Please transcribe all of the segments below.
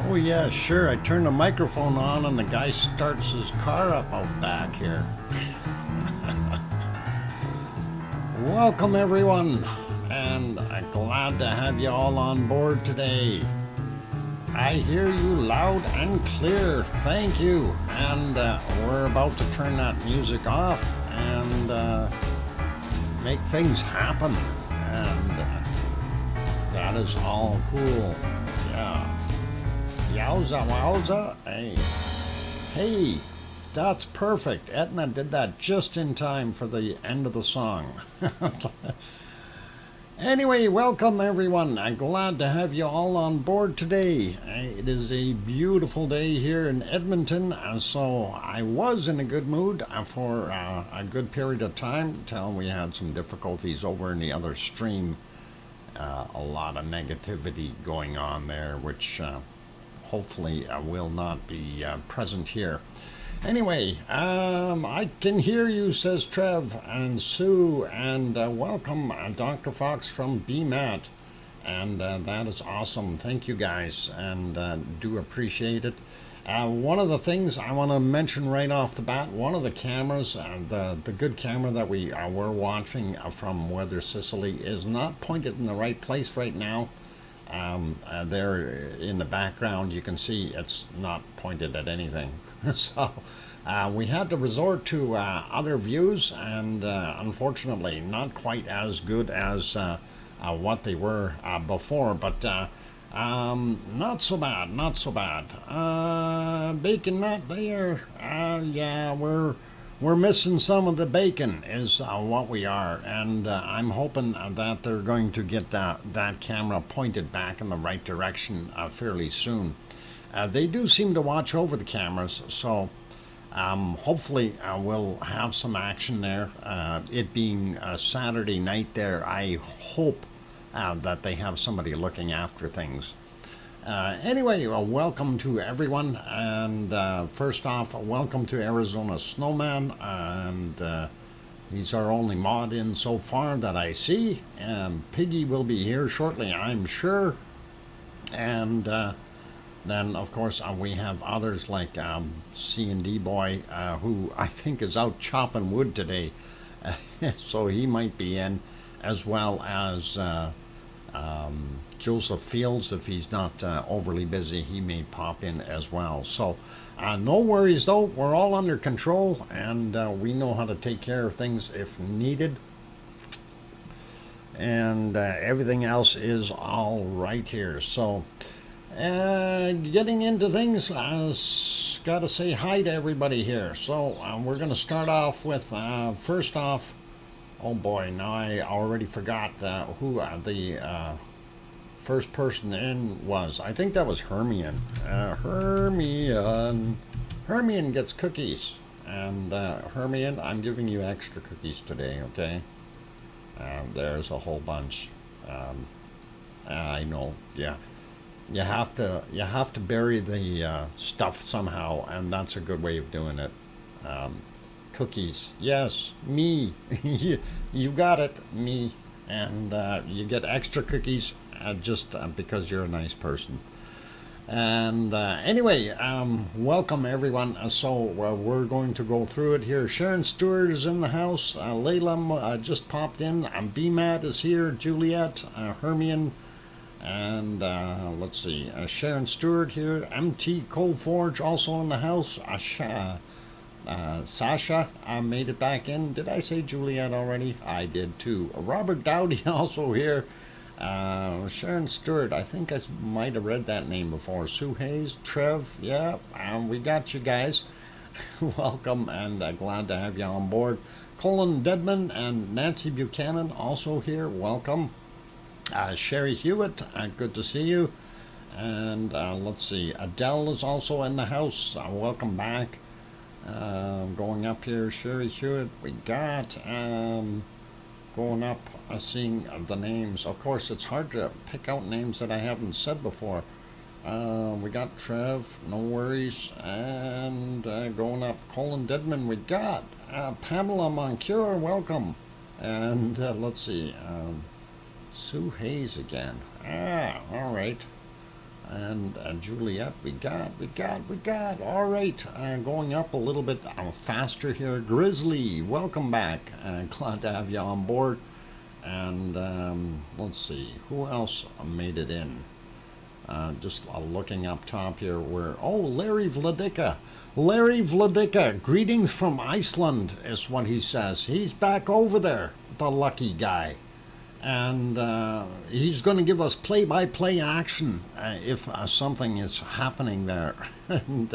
Oh yeah, sure. I turn the microphone on and the guy starts his car up out back here. Welcome everyone, and I'm glad to have you all on board today. I hear you loud and clear, thank you. And we're about to turn that music off and make things happen. And that is all cool, yeah. Yowza wowza, hey. Hey, that's perfect. Etna did that just in time for the end of the song. Anyway, welcome everyone. I'm glad to have you all on board today. It is a beautiful day here in Edmonton, so I was in a good mood for a good period of time until we had some difficulties over in the other stream. A lot of negativity going on there, which hopefully will not be present here. Anyway, I can hear you, says Trev and Sue, and welcome Dr. Fox from BMAT, and that is awesome. Thank you guys, and do appreciate it. One of the things I want to mention right off the bat, one of the cameras, the good camera that we were watching from Weather Sicily is not pointed in the right place right now. There in the background you can see it's not pointed at anything. So we had to resort to other views, and unfortunately not quite as good as what they were before, but not so bad, not so bad. Bacon not there. Yeah, we're missing some of the bacon is what we are, and I'm hoping that they're going to get that camera pointed back in the right direction fairly soon. They do seem to watch over the cameras, so hopefully we'll have some action there. It being Saturday night there, I hope that they have somebody looking after things. Anyway, welcome to everyone, and first off, welcome to Arizona Snowman, and he's our only mod in so far that I see. Piggy will be here shortly, I'm sure, and then of course we have others like C&D Boy, who I think is out chopping wood today, so he might be in, as well as Joseph Fields. If he's not overly busy, he may pop in as well. So no worries though, we're all under control, and we know how to take care of things if needed, and everything else is all right here. So getting into things, gotta say hi to everybody here. So we're gonna start off with first off, oh boy, now I already forgot who the first person in was. I think that was Hermione. Hermione gets cookies, and Hermione, I'm giving you extra cookies today, okay? There's a whole bunch. I know, yeah. You have to bury the stuff somehow, and that's a good way of doing it. Cookies, yes, me. You got it, me. And you get extra cookies just because you're a nice person. And anyway, welcome everyone. So we're going to go through it here. Sharon Stewart is in the house. Layla just popped in. BMAT is here. Juliet, Hermione, and let's see, Sharon Stewart here. MT Coldforge also in the house. Sasha made it back in. Did I say Juliet already? I did too. Robert Dowdy also here. Sharon Stewart, I think I might have read that name before. Sue Hayes, Trev, yeah, we got you guys. Welcome, and glad to have you on board. Colin Dedman and Nancy Buchanan also here. Welcome. Sherry Hewitt, good to see you. And let's see, Adele is also in the house. Welcome back. Going up here, Sherry Hewitt, we got going up, seeing the names. Of course, it's hard to pick out names that I haven't said before. We got Trev, no worries, and going up, Colin Dedman, we got Pamela Moncure, welcome. And let's see, Sue Hayes again. All right. And Juliet, we got. All right, going up a little bit faster here. Grizzly, welcome back. Glad to have you on board. And let's see, who else made it in? Just looking up top here, Larry Vladika. Larry Vladika, greetings from Iceland is what he says. He's back over there, the lucky guy. And he's going to give us play-by-play action if something is happening there. And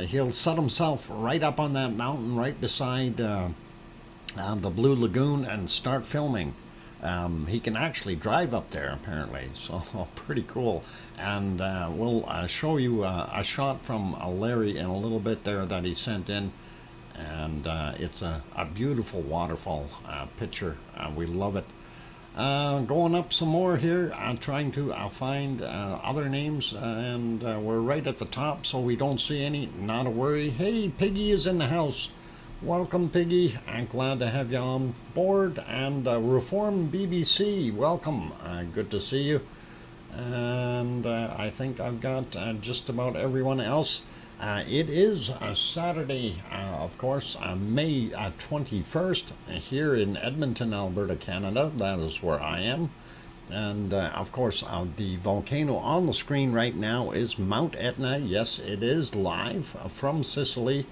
he'll set himself right up on that mountain right beside the Blue Lagoon and start filming. He can actually drive up there, apparently, so pretty cool. And we'll show you a shot from Larry in a little bit there that he sent in. And it's a beautiful waterfall picture. We love it. Going up some more here, trying to find other names, and we're right at the top, so we don't see any. Not a worry. Hey, Piggy is in the house. Welcome, Piggy. I'm glad to have you on board. And Reform BBC, welcome. Good to see you. And I think I've got just about everyone else. It is Saturday, of course, May 21st, here in Edmonton, Alberta, Canada. That is where I am. And, of course, the volcano on the screen right now is Mount Etna. Yes, it is live from Sicily.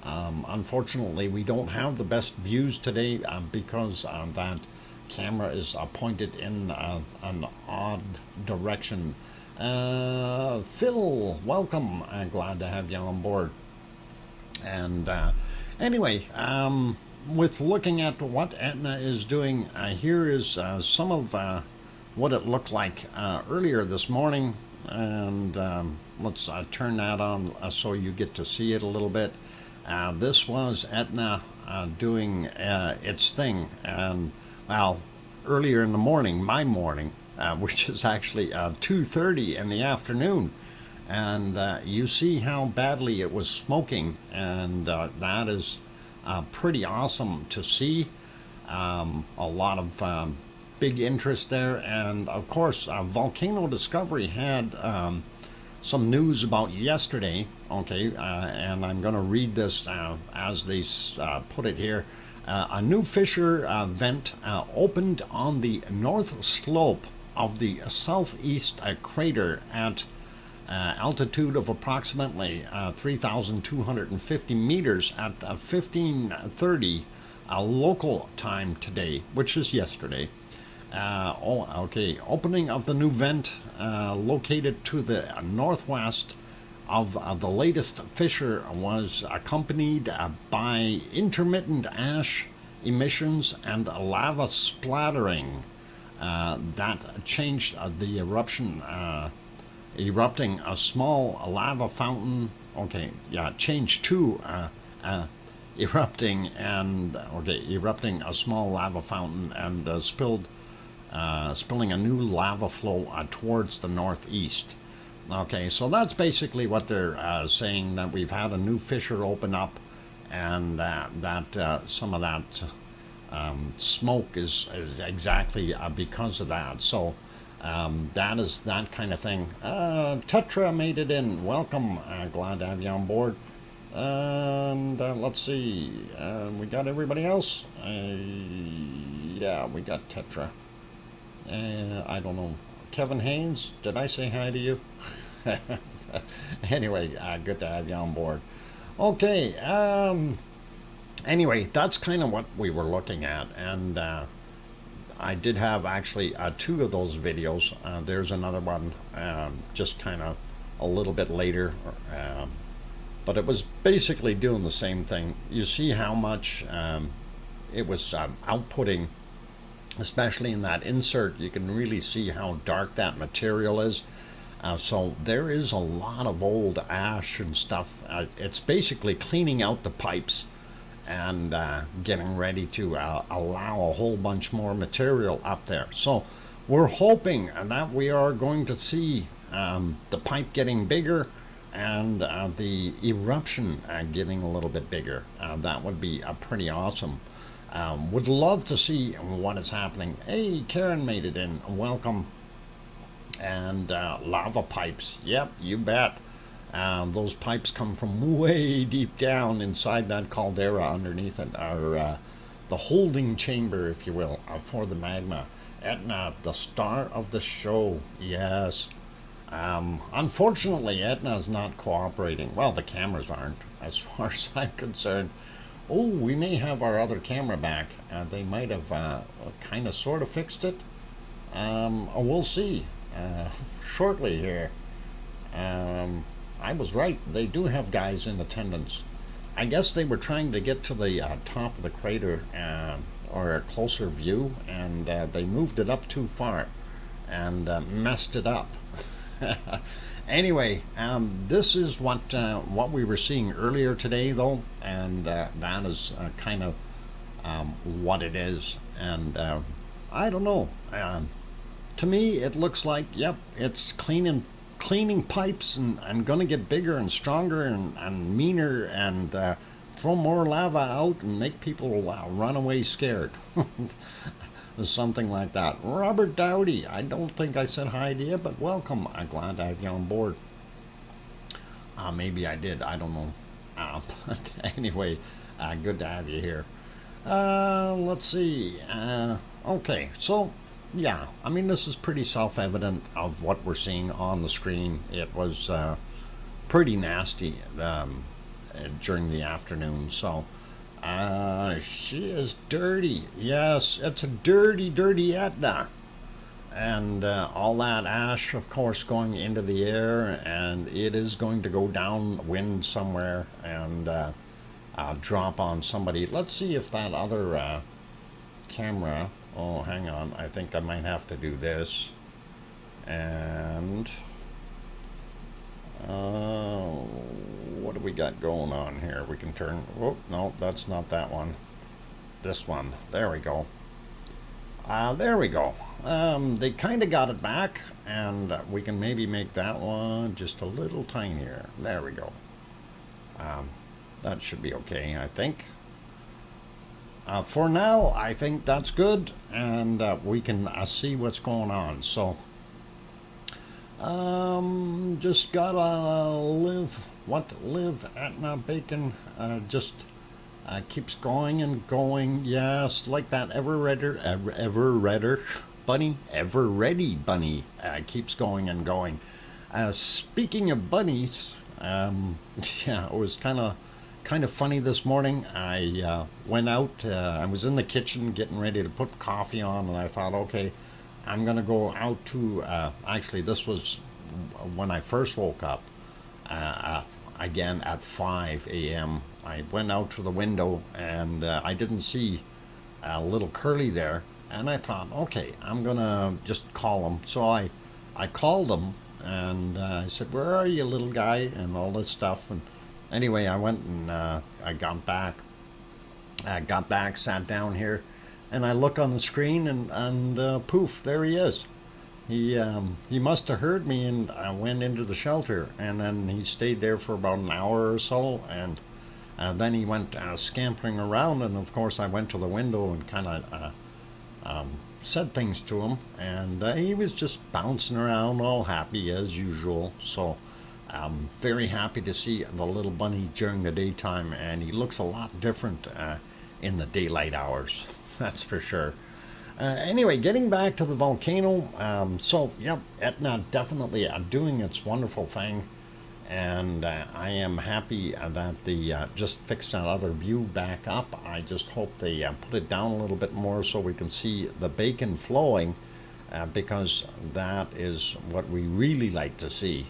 Unfortunately, we don't have the best views today because that camera is pointed in an odd direction. Phil, welcome. I'm glad to have you on board. And anyway, with looking at what Etna is doing, here is some of what it looked like earlier this morning. And let's turn that on so you get to see it a little bit. This was Etna doing its thing. And, well, earlier in the morning, my morning, which is actually 2:30 in the afternoon, and you see how badly it was smoking, and that is pretty awesome to see. A lot of big interest there, and of course Volcano Discovery had some news about yesterday, okay, and I'm going to read this as they put it here. A new fissure vent opened on the north slope of the southeast crater at altitude of approximately 3,250 meters at 15:30 local time today, which is yesterday. Opening of the new vent located to the northwest of the latest fissure was accompanied by intermittent ash emissions and lava splattering that changed the eruption, erupting a small lava fountain. Changed to erupting a small lava fountain and spilling a new lava flow towards the northeast. Okay, so that's basically what they're saying, that we've had a new fissure open up, and that some of that smoke is exactly because of that. So that is that kind of thing. Tetra made it in. Welcome. Glad to have you on board. And let's see. We got everybody else. Yeah, we got Tetra. I don't know. Kevin Haynes, did I say hi to you? Anyway, good to have you on board. Okay, anyway, that's kind of what we were looking at, and I did have actually two of those videos. There's another one just kind of a little bit later, but it was basically doing the same thing. You see how much it was outputting, especially in that insert. You can really see how dark that material is. So there is a lot of old ash and stuff. It's basically cleaning out the pipes and getting ready to allow a whole bunch more material up there. So we're hoping that we are going to see the pipe getting bigger and the eruption getting a little bit bigger. That would be pretty awesome. Would love to see what is happening. Hey, Karen made it in. Welcome. And lava pipes. Yep, you bet. Those pipes come from way deep down inside that caldera underneath it, or the holding chamber, if you will, for the magma. Etna, the star of the show. Yes. Unfortunately, Etna is not cooperating. Well, the cameras aren't, as far as I'm concerned. Oh, we may have our other camera back. They might have kind of sort of fixed it. We'll see shortly here. I was right. They do have guys in attendance. I guess they were trying to get to the top of the crater or a closer view, and they moved it up too far and messed it up. Anyway, this is what we were seeing earlier today, though, and that is kind of what it is. And I don't know. To me, it looks like, yep, it's cleaning pipes and going to get bigger and stronger and meaner and throw more lava out and make people run away scared. Something like that. Robert Dowdy, I don't think I said hi to you, but welcome. I'm glad to have you on board. Maybe I did. I don't know. But anyway, good to have you here. Let's see. Okay, so yeah, I mean, this is pretty self-evident of what we're seeing on the screen. It was pretty nasty during the afternoon, so she is dirty. Yes, it's a dirty Etna. And all that ash, of course, going into the air, and it is going to go downwind somewhere and drop on somebody. Let's see if that other camera... Oh, hang on. I think I might have to do this. And... what do we got going on here? We can turn... Oh, no, that's not that one. This one. There we go. There we go. They kind of got it back, and we can maybe make that one just a little tinier. There we go. That should be okay, I think. For now, I think that's good, and we can see what's going on. So, just gotta live Etna bacon. Just keeps going and going. Yes, like that ever redder bunny, ever ready bunny. Keeps going and going. Speaking of bunnies, yeah, it was kind of funny this morning. I went out. I was in the kitchen getting ready to put coffee on, and I thought, okay, I'm gonna go out to. Actually, this was when I first woke up. Again at 5 a.m. I went out to the window, and I didn't see little Curly there, and I thought, okay, I'm gonna just call him. So I called him, and I said, "Where are you, little guy?" and all this stuff. And anyway, I went and I got back, sat down here, and I look on the screen, and poof, there he is. He must have heard me, and I went into the shelter, and then he stayed there for about an hour or so, and then he went scampering around, and of course I went to the window and kind of said things to him, and he was just bouncing around all happy as usual. So I'm very happy to see the little bunny during the daytime, and he looks a lot different in the daylight hours, that's for sure. Anyway, getting back to the volcano, so yep, Etna definitely doing its wonderful thing, and I am happy that they just fixed that other view back up. I just hope they put it down a little bit more so we can see the bacon flowing, because that is what we really like to see.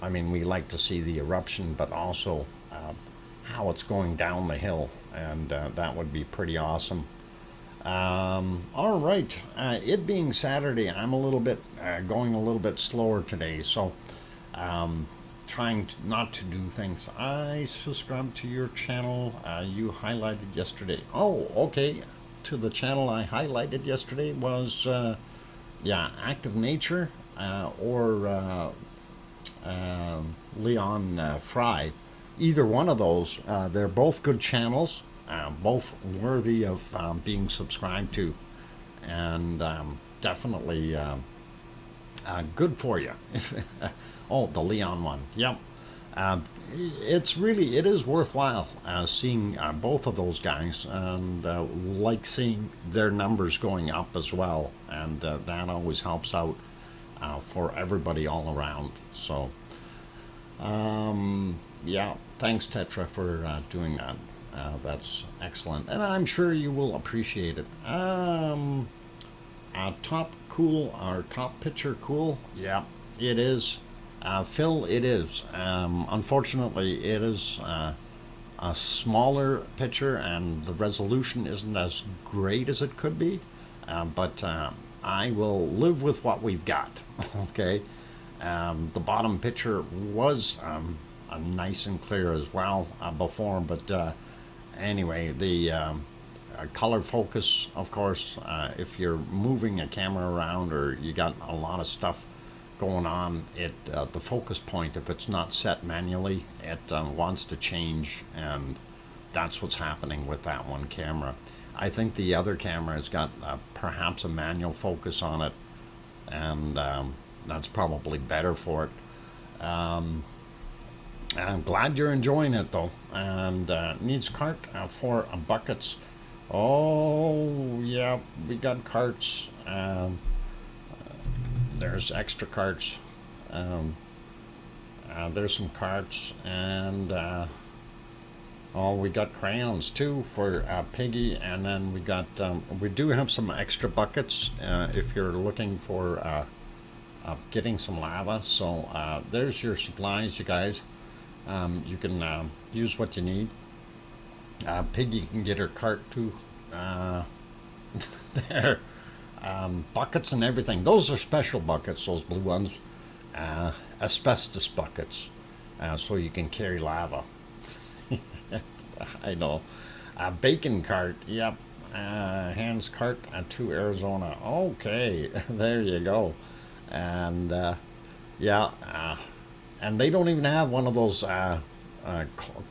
I mean, we like to see the eruption, but also how it's going down the hill, and that would be pretty awesome. All right, it being Saturday, I'm a little bit going a little bit slower today, so trying not to do things. I subscribed to your channel you highlighted yesterday. Oh, okay. To the channel I highlighted yesterday was yeah, Active Nature or Leon Fry. Either one of those, they're both good channels. Both worthy of being subscribed to, and definitely good for you. Oh, the Leon one. Yep. It is worthwhile seeing both of those guys, and like seeing their numbers going up as well, and that always helps out for everybody all around. So yeah, thanks Tetra for doing that. That's excellent, and I'm sure you will appreciate it. Top cool, our top picture cool. Yeah, it is. Phil, it is. Unfortunately, it is a smaller picture, and the resolution isn't as great as it could be. But I will live with what we've got. Okay. The bottom picture was nice and clear as well before, but anyway, the color focus, of course, if you're moving a camera around or you got a lot of stuff going on, the focus point, if it's not set manually, it wants to change, and that's what's happening with that one camera. I think the other camera has got perhaps a manual focus on it, and that's probably better for it. I'm glad you're enjoying it though, and needs cart for buckets. Oh yeah, we got carts. There's extra carts. There's some carts, and oh, we got crayons too for Piggy, and then we do have some extra buckets if you're looking for getting some lava. So there's your supplies, you guys. You can use what you need. Piggy can get her cart too. There. Buckets and everything. Those are special buckets, those blue ones. Asbestos buckets. So you can carry lava. I know. Bacon cart. Yep. Hands cart to Arizona. Okay. There you go. And yeah. And they don't even have one of those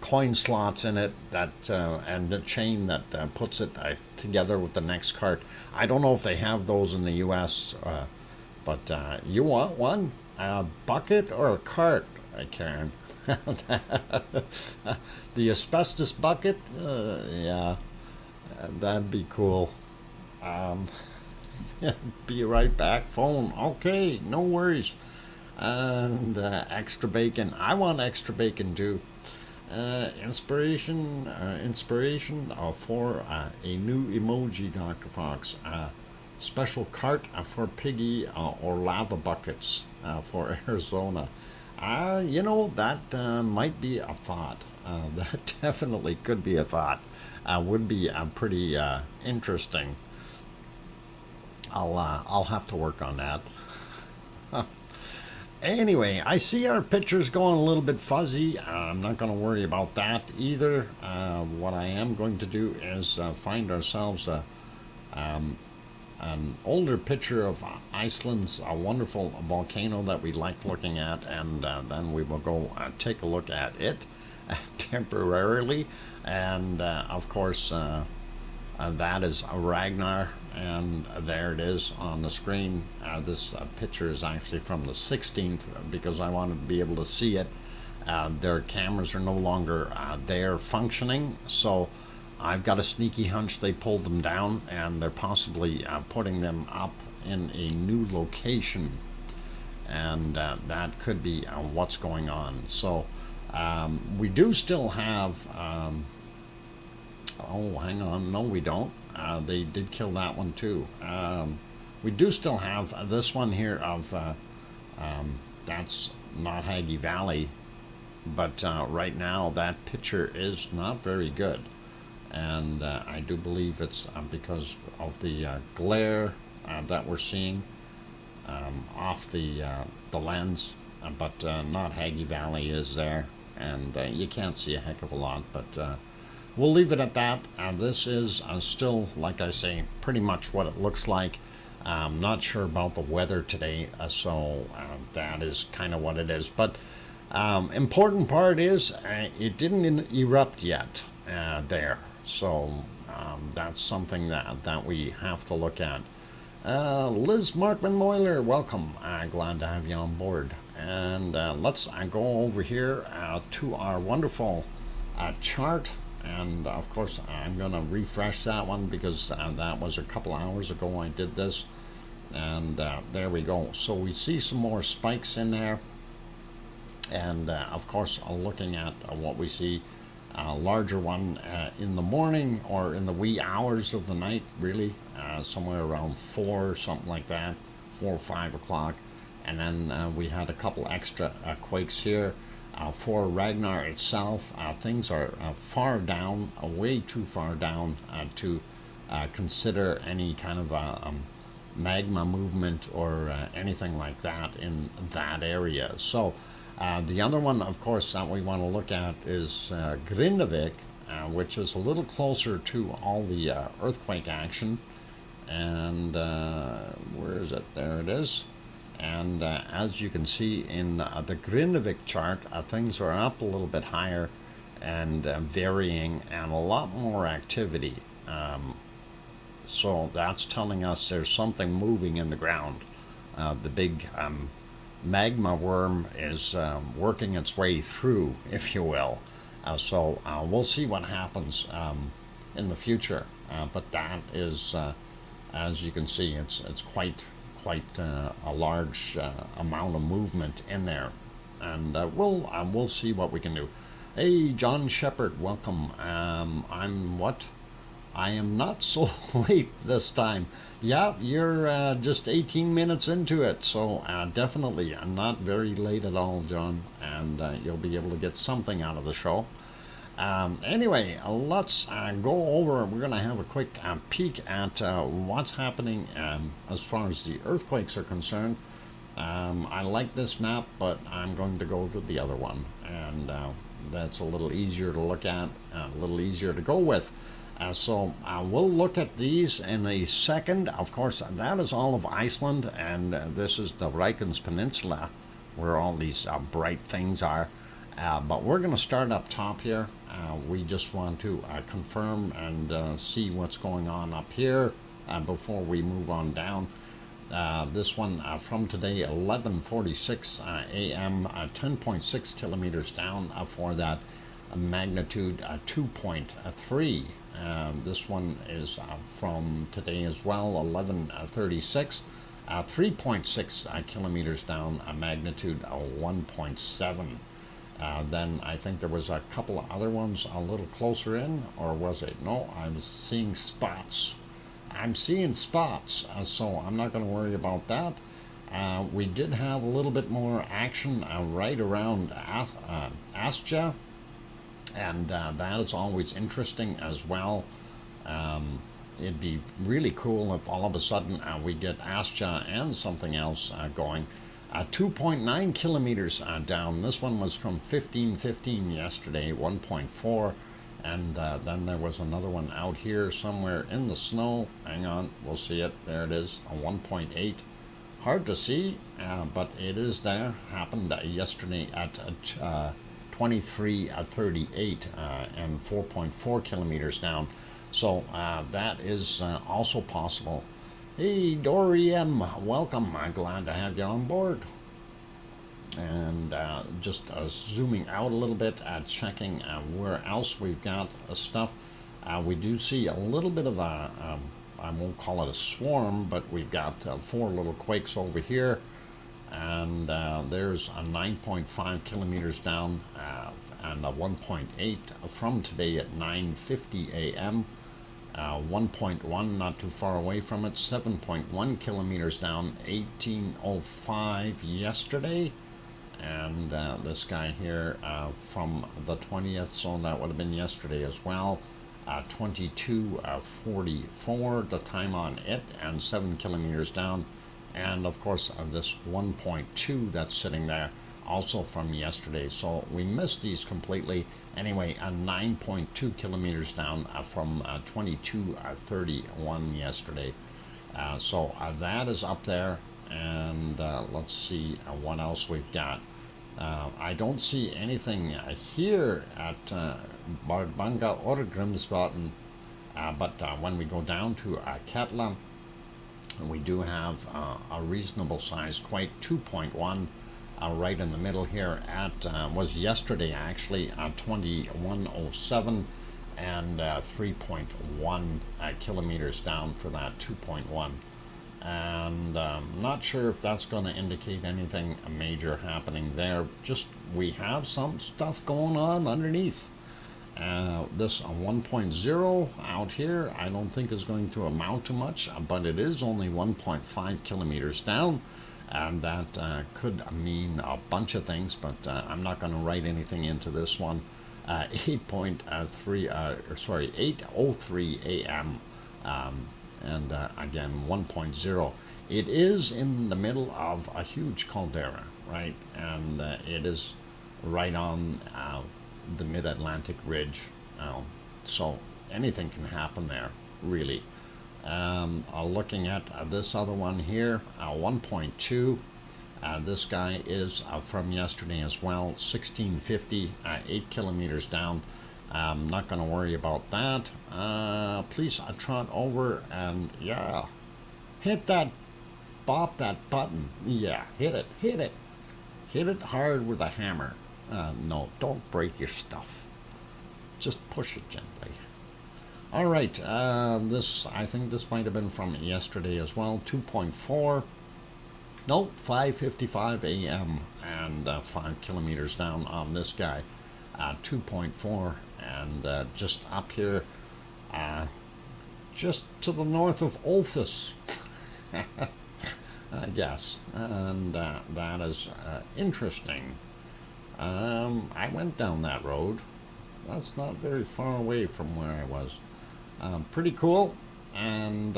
coin slots in it that and the chain that puts it together with the next cart. I don't know if they have those in the U.S., but you want one? A bucket or a cart, Karen? The asbestos bucket? Yeah, that'd be cool. Be right back. Phone. Okay, no worries. And extra bacon. I want extra bacon too. Inspiration for a new emoji, Dr. Fox. Special cart for Piggy or lava buckets for Arizona. That might be a thought. That definitely could be a thought. Would be pretty interesting. I'll have to work on that. Anyway, I see our picture's going a little bit fuzzy. I'm not going to worry about that either. What I am going to do is find ourselves an older picture of Iceland's wonderful volcano that we like looking at, and then we will go take a look at it temporarily. And of course, that is Ragnar, and there it is on the screen. This picture is actually from the 16th because I wanted to be able to see it. Their cameras are no longer there functioning, so I've got a sneaky hunch they pulled them down, and they're possibly putting them up in a new location, and that could be what's going on. So we do still have oh, hang on. No, we don't. They did kill that one too. We do still have this one here of that's not Haggy Valley, but right now that picture is not very good, and I do believe it's because of the glare that we're seeing off the lens, but not Haggy Valley is there, and you can't see a heck of a lot, but we'll leave it at that. This is still, like I say, pretty much what it looks like. I'm not sure about the weather today, so that is kind of what it is. But important part is it didn't erupt yet there. So that's something that we have to look at. Liz Markman-Moyler, welcome. Glad to have you on board. And let's go over here to our wonderful chart. And of course, I'm going to refresh that one because that was a couple hours ago I did this. And there we go. So we see some more spikes in there. And of course, looking at what we see, a larger one in the morning or in the wee hours of the night, really, somewhere around 4, something like that, 4 or 5 o'clock. And then we had a couple extra quakes here. For Ragnar itself, things are far down, way too far down to consider any kind of magma movement or anything like that in that area. So the other one, of course, that we want to look at is Grindavik, which is a little closer to all the earthquake action. And where is it? There it is. And as you can see in the Grindavik chart, things are up a little bit higher and varying and a lot more activity. So that's telling us there's something moving in the ground. The big magma worm is working its way through, if you will. So we'll see what happens in the future. But that is, as you can see, it's quite a large amount of movement in there, and we'll see what we can do. Hey, John Shepard, welcome. I am not so late this time. Yeah, you're just 18 minutes into it, so definitely not very late at all, John, and you'll be able to get something out of the show. Anyway, let's go over. We're going to have a quick peek at what's happening as far as the earthquakes are concerned. I like this map, but I'm going to go to the other one, and that's a little easier to look at, a little easier to go with. So we'll look at these in a second. Of course, that is all of Iceland, and this is the Reykjanes Peninsula, where all these bright things are. But we're going to start up top here. We just want to confirm and see what's going on up here before we move on down. This one from today, 11:46 a.m., 10.6 kilometers down for that magnitude 2.3. This one is from today as well, 11:36. 3.6 kilometers down, magnitude 1.7. Then I think there was a couple of other ones a little closer in, or was it? No, I'm seeing spots. I'm seeing spots, so I'm not going to worry about that. We did have a little bit more action right around Astja, and that is always interesting as well. It'd be really cool if all of a sudden we get Astja and something else going. 2.9 kilometers down. This one was from 1515 yesterday, 1.4. And then there was another one out here somewhere in the snow. Hang on, we'll see it. There it is, a 1.8. Hard to see, but it is there. Happened yesterday at 23:38 and 4.4 kilometers down. So that is also possible. Hey, Dory M, welcome. I'm glad to have you on board. And just zooming out a little bit, checking where else we've got stuff. We do see a little bit of a, I won't call it a swarm, but we've got 4 little quakes over here. And there's a 9.5 kilometers down and a 1.8 from today at 9:50 a.m. 1.1 not too far away from it, 7.1 kilometers down, 18:05 yesterday. And this guy here from the 20th, so that would have been yesterday as well, 22:44 the time on it, and 7 kilometers down. And of course this 1.2 that's sitting there, also from yesterday. So we missed these completely. Anyway, 9.2 kilometers down from 22:31 yesterday. So that is up there. And let's see what else we've got. I don't see anything here at Bardbanga or Grimsbotn, but when we go down to Katla, And we do have a reasonable size quake, 2.1, right in the middle here at, was yesterday actually, 2107, and 3.1 kilometers down for that 2.1. And not sure if that's going to indicate anything major happening there. Just we have some stuff going on underneath. This 1.0 out here I don't think is going to amount to much, but it is only 1.5 kilometers down, and that could mean a bunch of things, but I'm not going to write anything into this one. 8.3 8:03 a.m. And again 1.0. It is in the middle of a huge caldera, right? And it is right on the mid-Atlantic ridge, so anything can happen there, really. Looking at this other one here, 1.2. This guy is from yesterday as well, 1650, 8 kilometers down. I'm not going to worry about that. Please trot over and, yeah, hit that, bop that button. Yeah, hit it, hit it. Hit it hard with a hammer. No, don't break your stuff. Just push it gently. All right, this, I think this might have been from yesterday as well, 2.4. Nope, 5:55 a.m. and 5 kilometers down on this guy. 2.4, and just up here, just to the north of Olphus, I guess, and that is interesting. I went down that road. That's not very far away from where I was. Pretty cool, and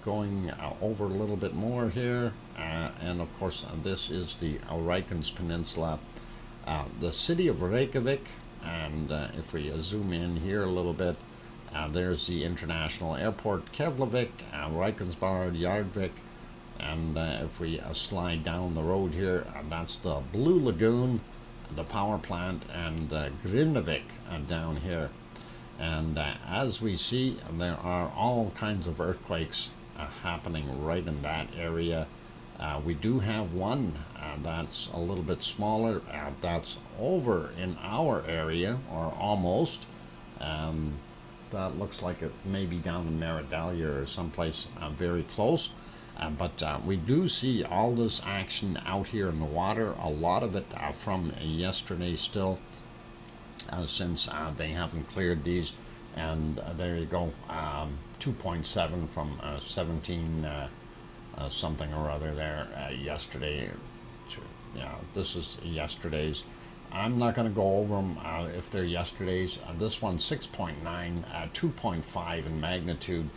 going over a little bit more here, and of course this is the Reykjanes Peninsula. The city of Reykjavik, and if we zoom in here a little bit, there's the international airport, Keflavik, Reykjanesbad, Jarvik, and if we slide down the road here, that's the Blue Lagoon, the power plant, and Grindavik down here. And as we see, there are all kinds of earthquakes happening right in that area. We do have one that's a little bit smaller, that's over in our area, or almost. That looks like it may be down in Maridalia or someplace very close. But we do see all this action out here in the water, a lot of it from yesterday still, since they haven't cleared these. And there you go, 2.7 from 17 something or other there yesterday. Yeah, this is yesterday's. I'm not going to go over them if they're yesterday's. This one 6.9, 2.5 in magnitude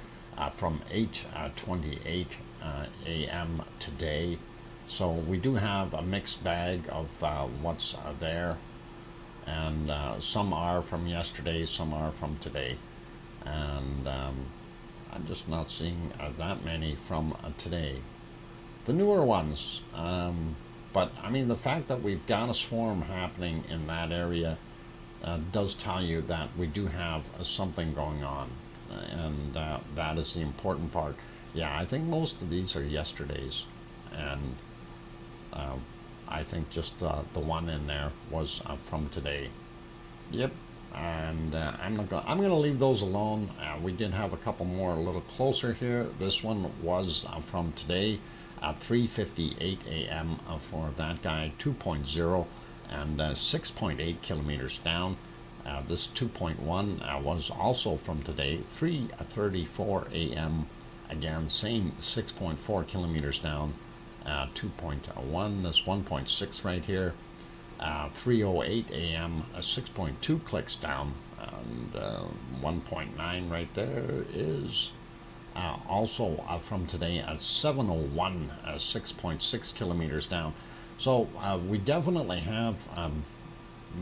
from 8:28 a.m. today. So we do have a mixed bag of what's there, and some are from yesterday, some are from today, and I'm just not seeing that many from today. The newer ones, but I mean, the fact that we've got a swarm happening in that area does tell you that we do have something going on, and that is the important part. Yeah, I think most of these are yesterday's, and I think just the one in there was from today. Yep. And I'm gonna leave those alone. We did have a couple more a little closer here. This one was from today at 3:58 a.m. For that guy, 2.0 and 6.8 kilometers down. This 2.1 was also from today, 3:34 a.m. Again, same 6.4 kilometers down. 2.1, this 1.6 right here. 3:08 a.m. 6.2 clicks down, and 1.9 right there is also from today at 7:01, 6.6 kilometers down. So we definitely have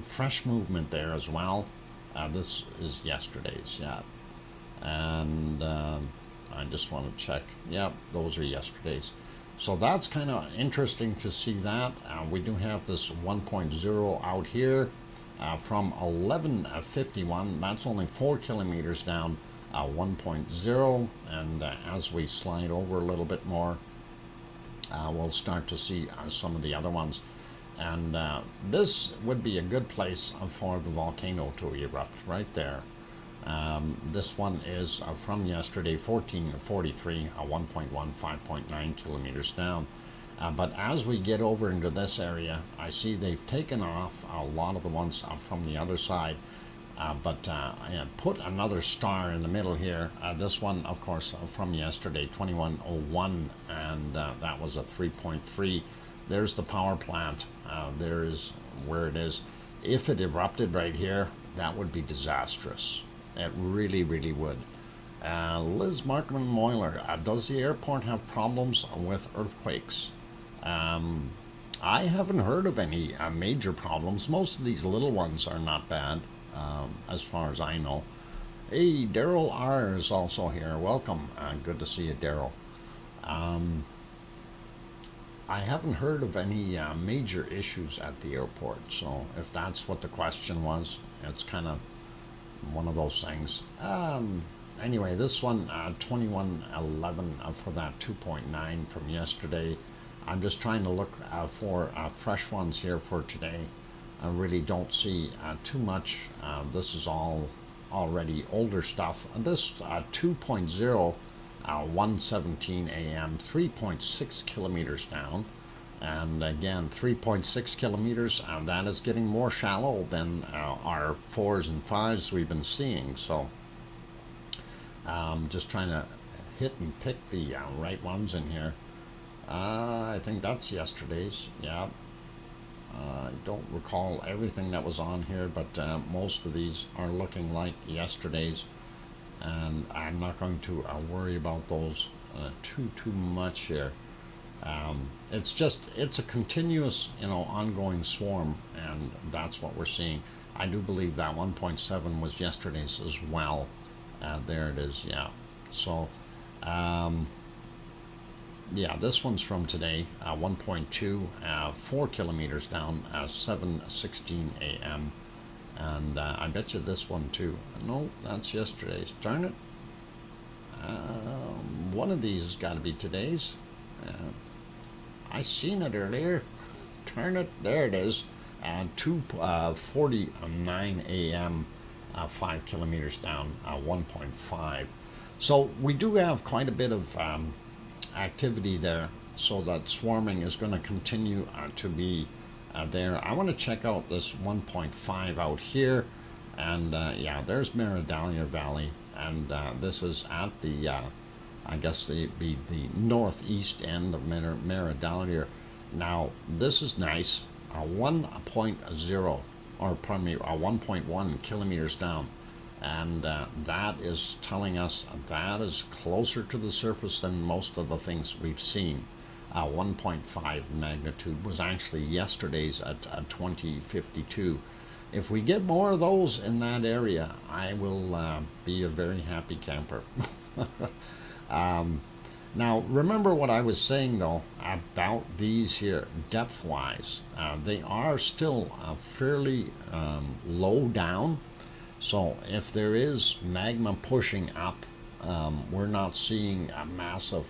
fresh movement there as well. This is yesterday's, yeah, and I just want to check. Yep, those are yesterday's. So that's kind of interesting to see that. We do have this 1.0 out here from 11:51. That's only 4 kilometers down 1.0, and as we slide over a little bit more, we'll start to see some of the other ones. And this would be a good place for the volcano to erupt right there. This one is from yesterday, 1443, 1.1, 5.9 kilometers down. But as we get over into this area, I see they've taken off a lot of the ones from the other side. But I put another star in the middle here. This one, of course, from yesterday, 2101, and that was a 3.3. There's the power plant. There is where it is. If it erupted right here, that would be disastrous. It really, really would. Liz Markman Moyler, does the airport have problems with earthquakes? I haven't heard of any major problems. Most of these little ones are not bad. As far as I know. Hey, Daryl R is also here. Welcome. Good to see you, Daryl. I haven't heard of any major issues at the airport, so if that's what the question was, it's kind of one of those things. Anyway, this one, 2111 for that 2.9 from yesterday. I'm just trying to look for fresh ones here for today. I really don't see too much. This is all already older stuff. This 2.0, 1:17 a.m., 3.6 kilometers down. And again, 3.6 kilometers, that is getting more shallow than our 4s and 5s we've been seeing. So just trying to hit and pick the right ones in here. I think that's yesterday's. Yeah. I don't recall everything that was on here, but most of these are looking like yesterday's, and I'm not going to worry about those too much here. It's a continuous, ongoing swarm, and that's what we're seeing. I do believe that 1.7 was yesterday's as well. There it is, yeah. So, yeah, this one's from today, 1.2, 4 kilometers down, 7:16 a.m. And I bet you this one too. No, that's yesterday's. Darn it. One of these has got to be today's. I seen it earlier. Turn it. There it is. 2:49 a.m., 5 kilometers down, 1.5. So we do have quite a bit of activity there, so that swarming is going to continue to be there. I want to check out this 1.5 out here, and yeah, there's Maridalia Valley, and this is at the I guess the northeast end of Maridalia. Now this is nice, 1.0, or pardon me, 1.1 kilometers down. And that is telling us that is closer to the surface than most of the things we've seen. 1.5 magnitude was actually yesterday's at 2052. If we get more of those in that area, I will be a very happy camper. Now, remember what I was saying, though, about these here, depth-wise. They are still fairly low down. So if there is magma pushing up, we're not seeing a massive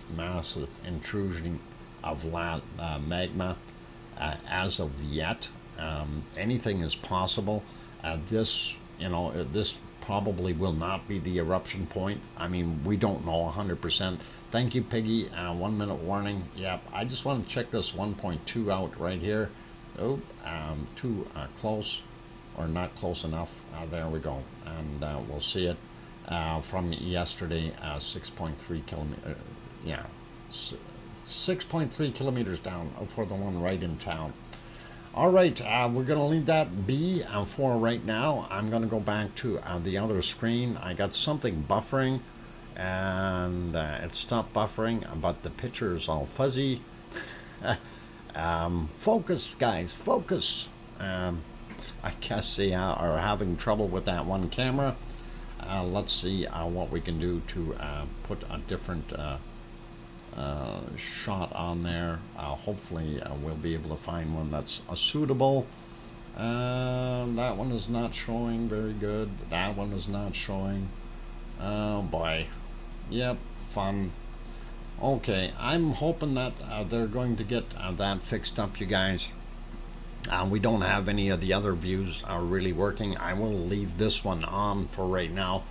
intrusion of magma as of yet. Anything is possible. This probably will not be the eruption point. I mean, we don't know 100%. Thank you, Piggy. 1 minute warning. Yep, I just want to check this 1.2 out right here. Oh, too close. Or not close enough. There we go, and we'll see it from yesterday. 6.3 kilometers. Yeah, 6.3 kilometers down for the one right in town. All right, we're going to leave that be for right now. I'm going to go back to the other screen. I got something buffering, and it stopped buffering, but the picture is all fuzzy. Focus, guys, focus. I guess they are having trouble with that one camera. Let's see what we can do to put a different shot on there. Hopefully we'll be able to find one that's suitable. That one is not showing very good. That one is not showing. Oh boy. Yep, fun. Okay, I'm hoping that they're going to get that fixed up, you guys. We don't have any of the other views really working. I will leave this one on for right now.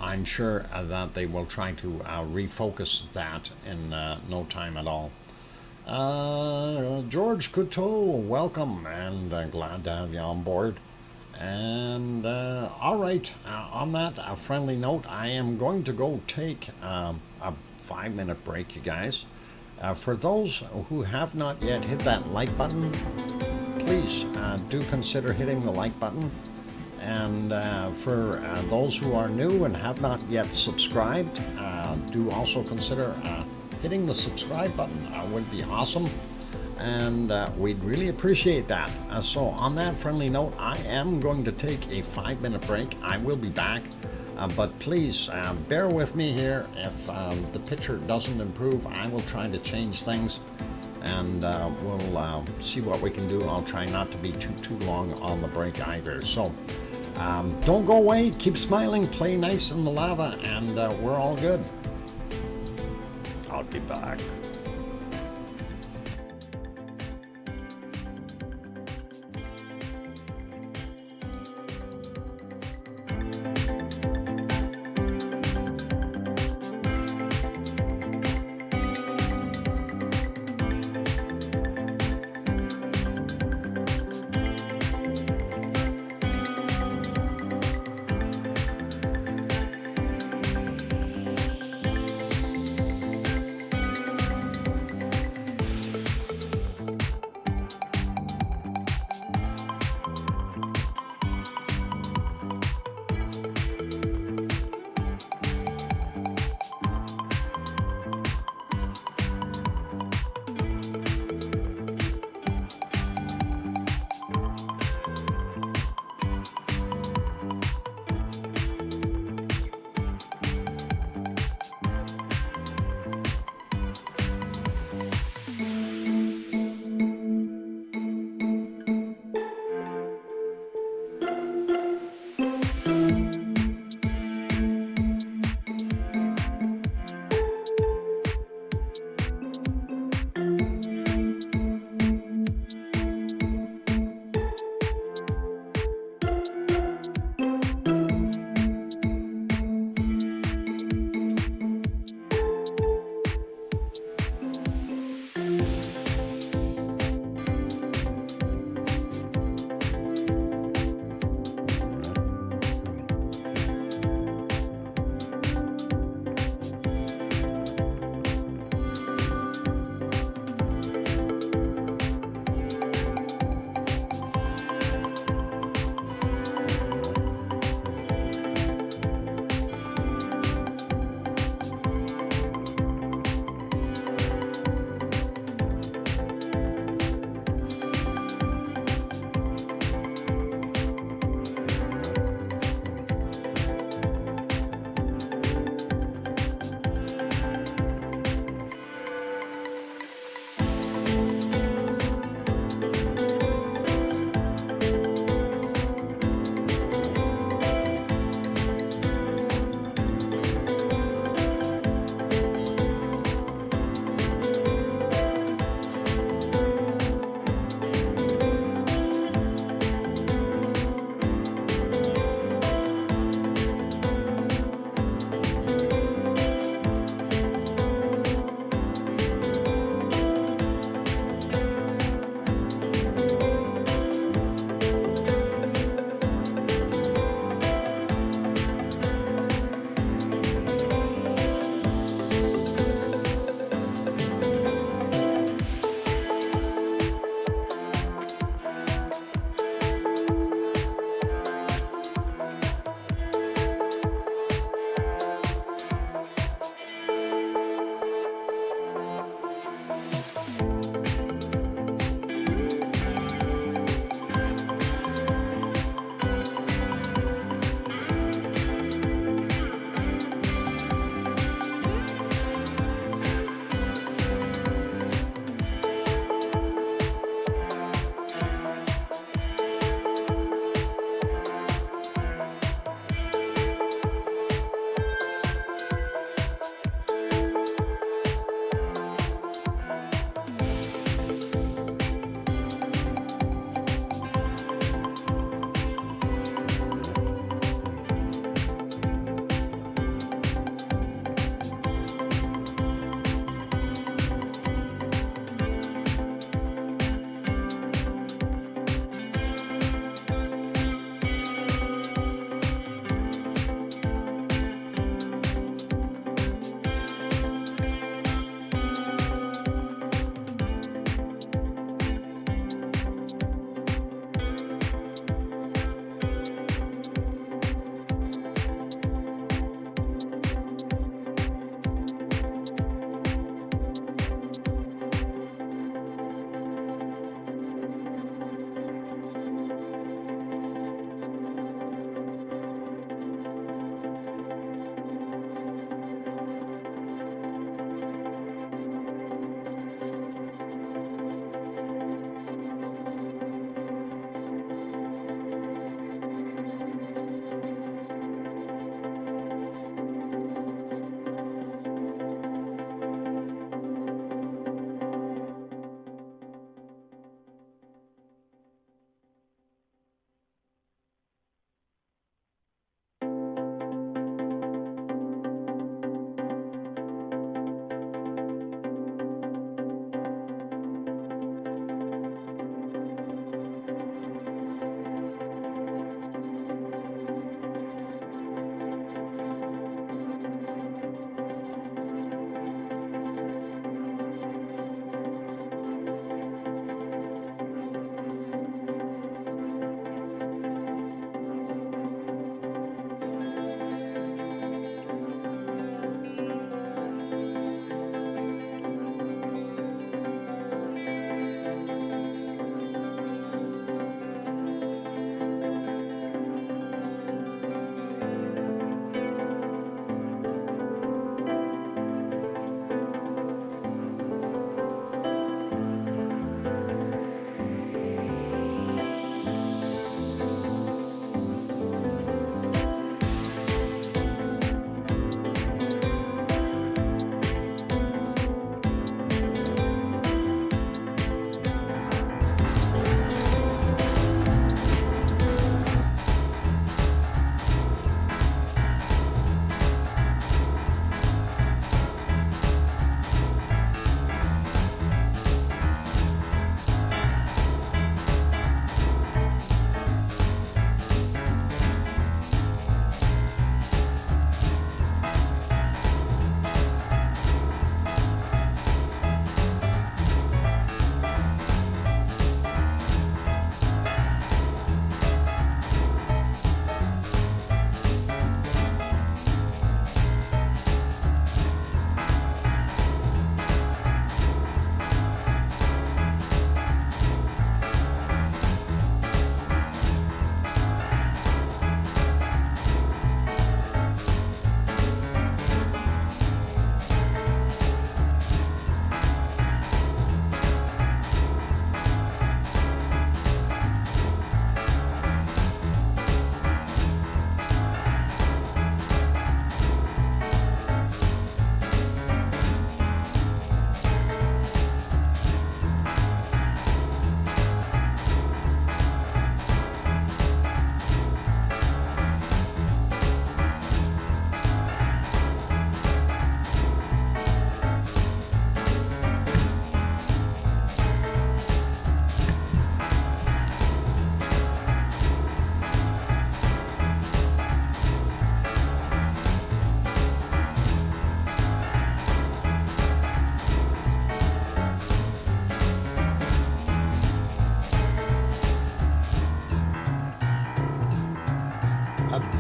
I'm sure that they will try to refocus that in no time at all. George Couteau, welcome, and glad to have you on board. And all right, on that friendly note, I am going to go take a 5-minute break, you guys. For those who have not yet hit that like button, please do consider hitting the like button. And for those who are new and have not yet subscribed, do also consider hitting the subscribe button. Would be awesome, and we'd really appreciate that. So on that friendly note, I am going to take a 5-minute break. I will be back, but please bear with me here. If the picture doesn't improve, I will try to change things, and we'll see what we can do. I'll try not to be too long on the break either. So don't go away, keep smiling, play nice in the lava, and we're all good. I'll be back.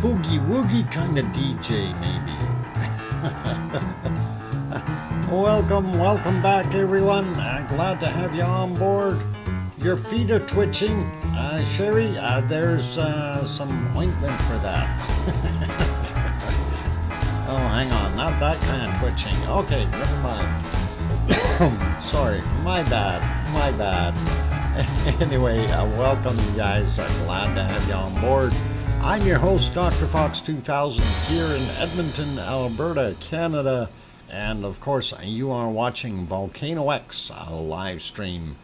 boogie woogie kind of DJ, maybe. Welcome back, everyone. Glad to have you on board. Your feet are twitching. Sherry, there's some ointment for that. Oh, hang on, not that kind of twitching. Okay, never mind. Sorry, my bad. Anyway, welcome you guys. Glad to have you on board. I'm your host, DrFox2000, here in Edmonton, Alberta, Canada. And of course, you are watching VolcanoX live stream.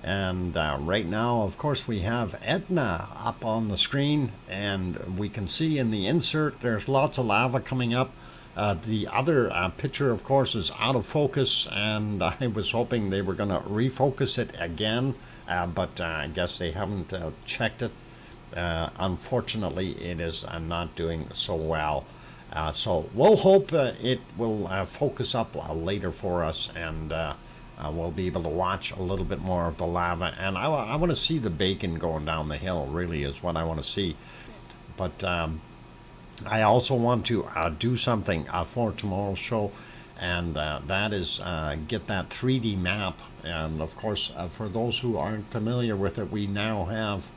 And right now, of course, we have Etna up on the screen. And we can see in the insert, there's lots of lava coming up. The other picture, of course, is out of focus. And I was hoping they were going to refocus it again. But I guess they haven't checked it. Unfortunately, it is not doing so well. So we'll hope it will focus up later for us, and we'll be able to watch a little bit more of the lava. And I want to see the bacon going down the hill, really is what I want to see. But I also want to do something for tomorrow's show, and that is get that 3D map. And of course, for those who aren't familiar with it, we now have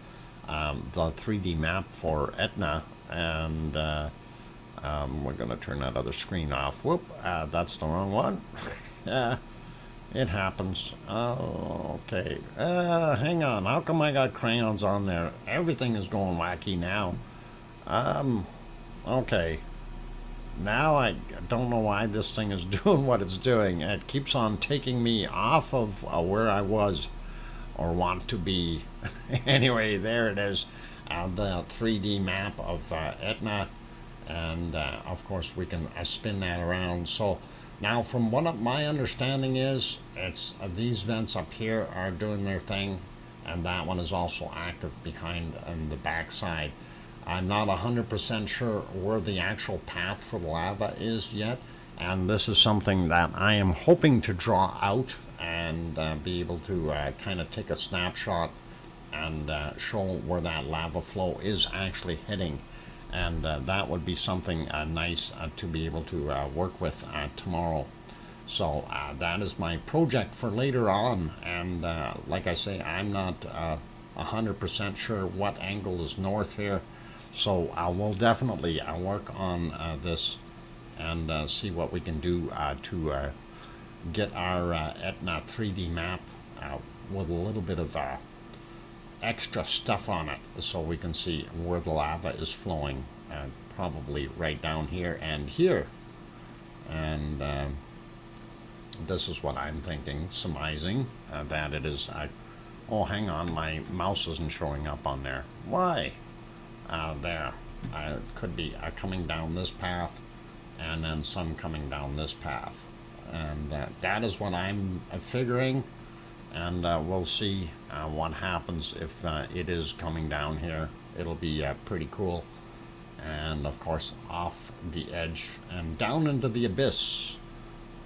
the 3D map for Etna, and we're going to turn that other screen off. Whoop, that's the wrong one. Yeah, it happens. Oh, okay. Hang on, how come I got crayons on there? Everything is going wacky now. Okay. Now I don't know why this thing is doing what it's doing. It keeps on taking me off of where I was or want to be. Anyway, there it is, the 3D map of Etna, and of course we can spin that around. So now, from what my understanding is, it's these vents up here are doing their thing, and that one is also active behind on the back side. I'm not 100% sure where the actual path for the lava is yet, and this is something that I am hoping to draw out and be able to kind of take a snapshot and show where that lava flow is actually hitting. And that would be something nice to be able to work with tomorrow. So that is my project for later on. And like I say, I'm not 100% sure what angle is north here. So I will definitely work on this and see what we can do to get our Etna 3D map with a little bit of extra stuff on it, so we can see where the lava is flowing, probably right down here and here. And this is what I'm thinking, surmising that it is. Oh, hang on, my mouse isn't showing up on there. Why? There. It could be coming down this path, and then some coming down this path. And that is what I'm figuring, and we'll see what happens if it is coming down here. It'll be pretty cool. And of course, off the edge and down into the abyss.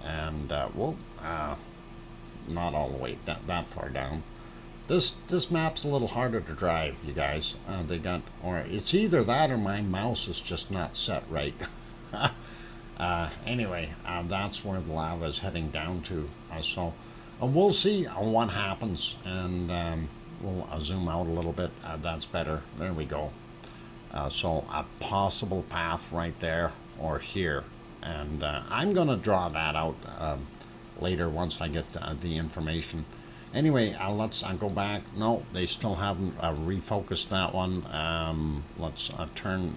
And well, not all the way that far down. This map's a little harder to drive, you guys. Or it's either that or my mouse is just not set right. Anyway, that's where the lava is heading down to. So we'll see what happens, and we'll zoom out a little bit. That's better. There we go. So a possible path right there or here, and I'm going to draw that out later once I get the information. Anyway, let's go back. No, they still haven't refocused that one. Let's turn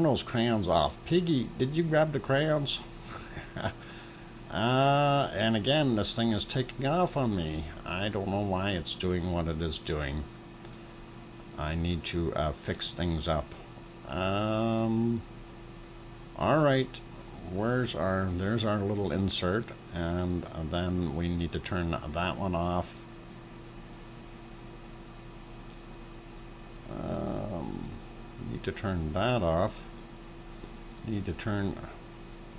those crayons off. Piggy, did you grab the crayons? And again, this thing is taking off on me. I don't know why it's doing what it is doing. I need to fix things up. All right. There's our little insert, and then we need to turn that one off. Need to turn that off. Need to turn.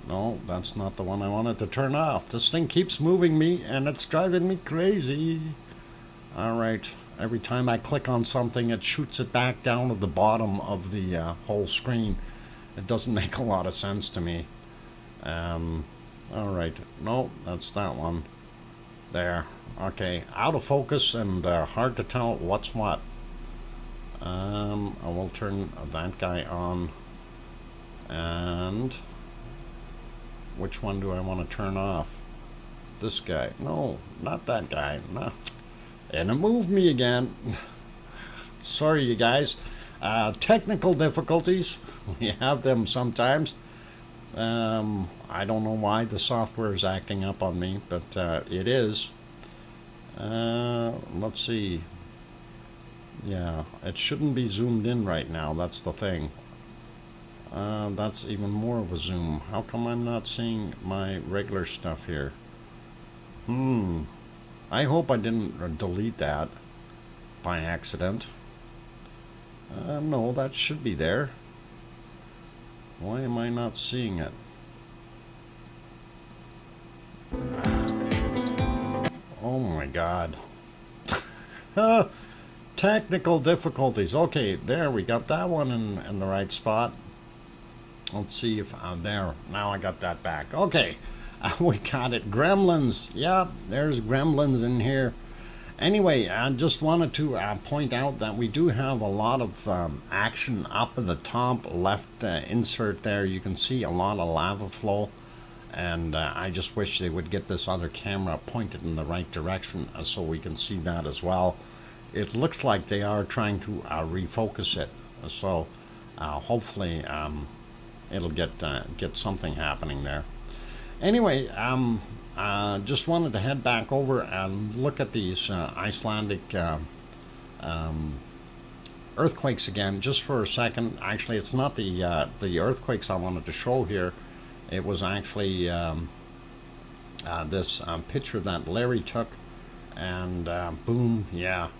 No, that's not the one I wanted to turn off. This thing keeps moving me, and it's driving me crazy. All right. Every time I click on something, it shoots it back down to the bottom of the whole screen. It doesn't make a lot of sense to me. Alright, no, that's that one. There. Okay, out of focus and hard to tell what's what. I will turn that guy on. And which one do I want to turn off? This guy. No, not that guy. No. And it moved me again. Sorry, you guys. Technical difficulties. We have them sometimes. I don't know why the software is acting up on me, but it is. Let's see. Yeah, it shouldn't be zoomed in right now. That's the thing. That's even more of a zoom. How come I'm not seeing my regular stuff here? I hope I didn't delete that by accident. No, that should be there. Why am I not seeing it? Oh my god. Technical difficulties. Okay, there, we got that one in the right spot. Let's see if there. Now I got that back. Okay, we got it. Gremlins. Yeah, there's gremlins in here. Anyway, I just wanted to point out that we do have a lot of action up in the top left insert there. You can see a lot of lava flow, and I just wish they would get this other camera pointed in the right direction so we can see that as well. It looks like they are trying to refocus it, so hopefully it'll get something happening there. Anyway, just wanted to head back over and look at these Icelandic earthquakes again, just for a second. Actually, it's not the earthquakes I wanted to show here. It was actually this picture that Larry took, and boom, yeah.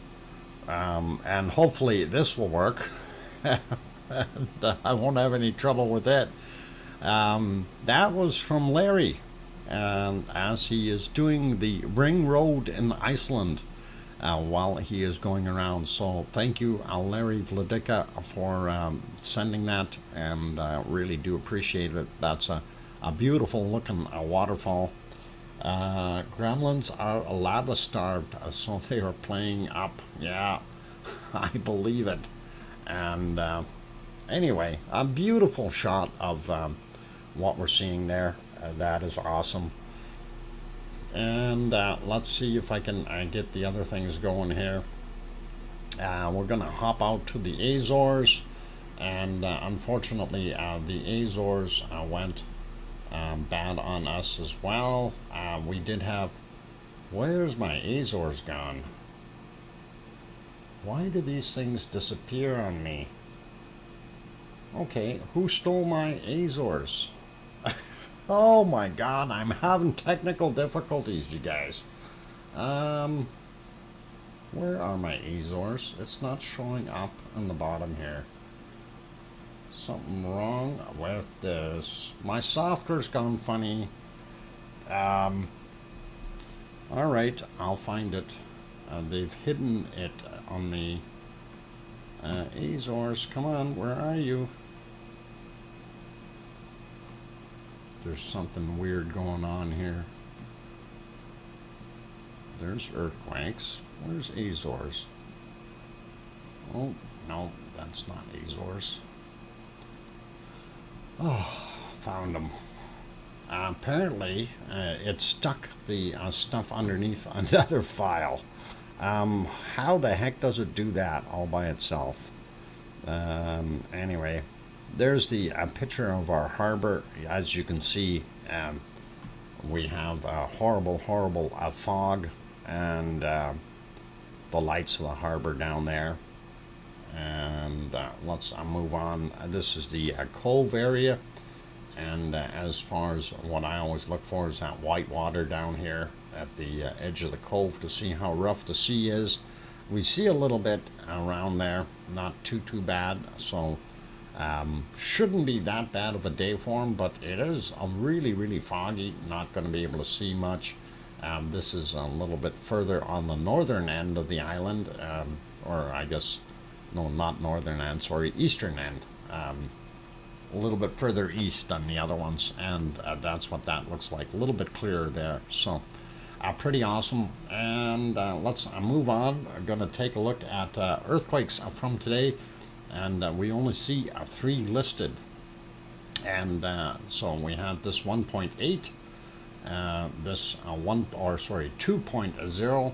And hopefully this will work. I won't have any trouble with it. That was from Larry, and as he is doing the ring road in Iceland while he is going around. So thank you, Larry Vladika, for sending that, and really do appreciate it. That's a beautiful looking waterfall. Gremlins are lava starved, so they are playing up. Yeah, I believe it. And anyway, a beautiful shot of what we're seeing there. That is awesome. And let's see if I can get the other things going here. We're gonna hop out to the Azores, and unfortunately the Azores went bad on us as well. We did have, where's my Azores gone? Why do these things disappear on me? Okay, who stole my Azores? Oh my god, I'm having technical difficulties, you guys. Where are my Azores? It's not showing up on the bottom here. Something wrong with this. My software's gone funny. Alright, I'll find it. They've hidden it on the Azores. Come on, where are you? There's something weird going on here. There's earthquakes. Where's Azores? Oh, no, that's not Azores. Oh, found them. Apparently, it stuck the stuff underneath another file. How the heck does it do that all by itself? Anyway, there's the picture of our harbor. As you can see, we have a horrible fog, and the lights of the harbor down there. And let's move on. This is the cove area, and as far as what I always look for is that white water down here at the edge of the cove to see how rough the sea is. We see a little bit around there, not too bad, so shouldn't be that bad of a day for them, but it is really foggy, not going to be able to see much. This is a little bit further on the northern end of the island, or I guess, no, not northern end, sorry, eastern end. A little bit further east than the other ones, and that's what that looks like. A little bit clearer there. So pretty awesome. And let's move on. I'm going to take a look at earthquakes from today, and we only see 3 listed. And so we have this 1.8, this 2.0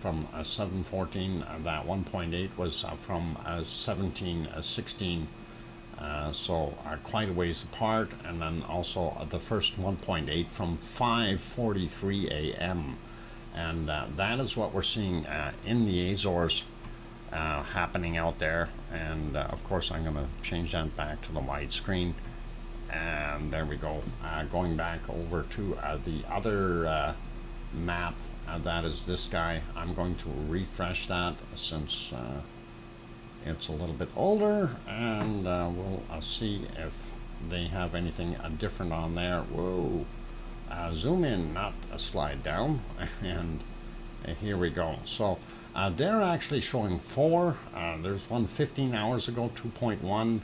from 714. That 1.8 was from 1716. So quite a ways apart, and then also the first 1.8 from 5:43 a.m. and that is what we're seeing in the Azores happening out there. And of course I'm going to change that back to the wide screen, and there we go. Going back over to the other map, that is this guy. I'm going to refresh that since it's a little bit older, and we'll see if they have anything different on there. Whoa, zoom in, not slide down, and here we go. So they're actually showing 4. There's one 15 hours ago, 2.1,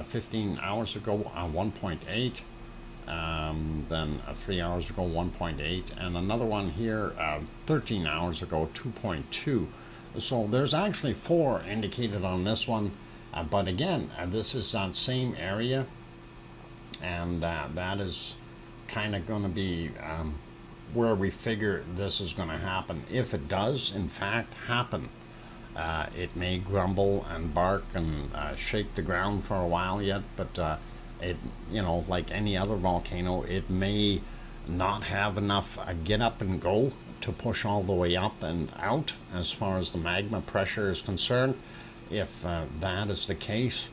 15 hours ago, 1.8, then 3 hours ago, 1.8, and another one here 13 hours ago, 2.2. So there's actually 4 indicated on this one, but again, this is that same area, and that is kind of going to be where we figure this is going to happen. If it does in fact happen, it may grumble and bark and shake the ground for a while yet, but it, you know, like any other volcano, it may not have enough get up and go to push all the way up and out as far as the magma pressure is concerned. If that is the case,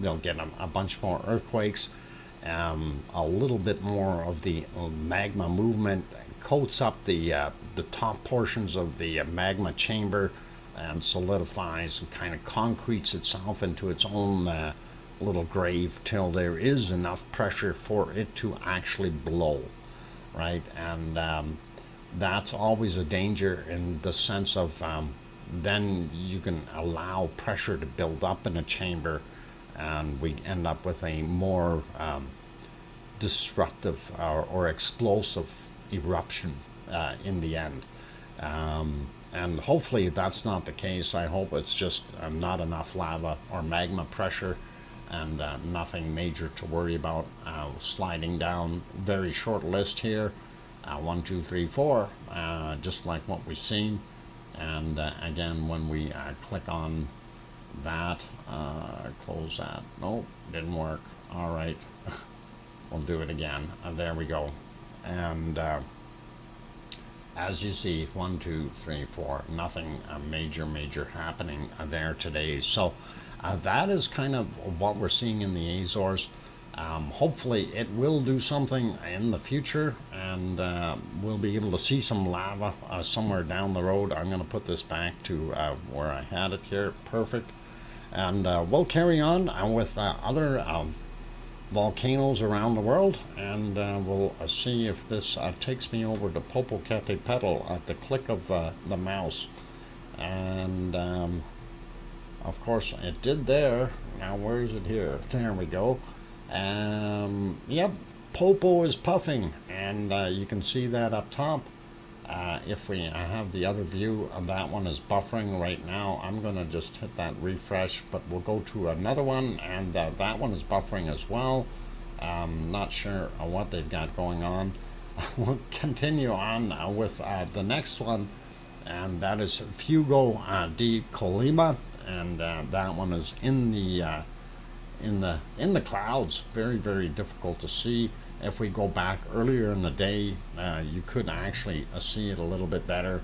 they'll get a bunch more earthquakes. A little bit more of the magma movement coats up the top portions of the magma chamber and solidifies and kind of concretes itself into its own little grave till there is enough pressure for it to actually blow, right? And that's always a danger in the sense of then you can allow pressure to build up in a chamber, and we end up with a more destructive or explosive eruption in the end. And hopefully that's not the case. I hope it's just not enough lava or magma pressure, and nothing major to worry about. Sliding down, very short list here. 1, 2, 3, 4, just like what we've seen. And again, when we click on that, close that. Nope, didn't work. All right, we'll do it again. There we go. And as you see, 1, 2, 3, 4, nothing major happening there today. So that is kind of what we're seeing in the Azores. Hopefully it will do something in the future, and we'll be able to see some lava somewhere down the road. I'm going to put this back to where I had it here. Perfect. And we'll carry on with other volcanoes around the world, and we'll see if this takes me over to Popocatépetl at the click of the mouse. And of course it did there. Now where is it here? There we go. Yep, Popo is puffing, and you can see that up top. If we have the other view, that one is buffering right now. I'm going to just hit that refresh, but we'll go to another one, and that one is buffering as well. Not sure what they've got going on. We'll continue on with the next one, and that is Fuego de Colima, and that one is in the clouds. Very difficult to see. If we go back earlier in the day, you could actually see it a little bit better,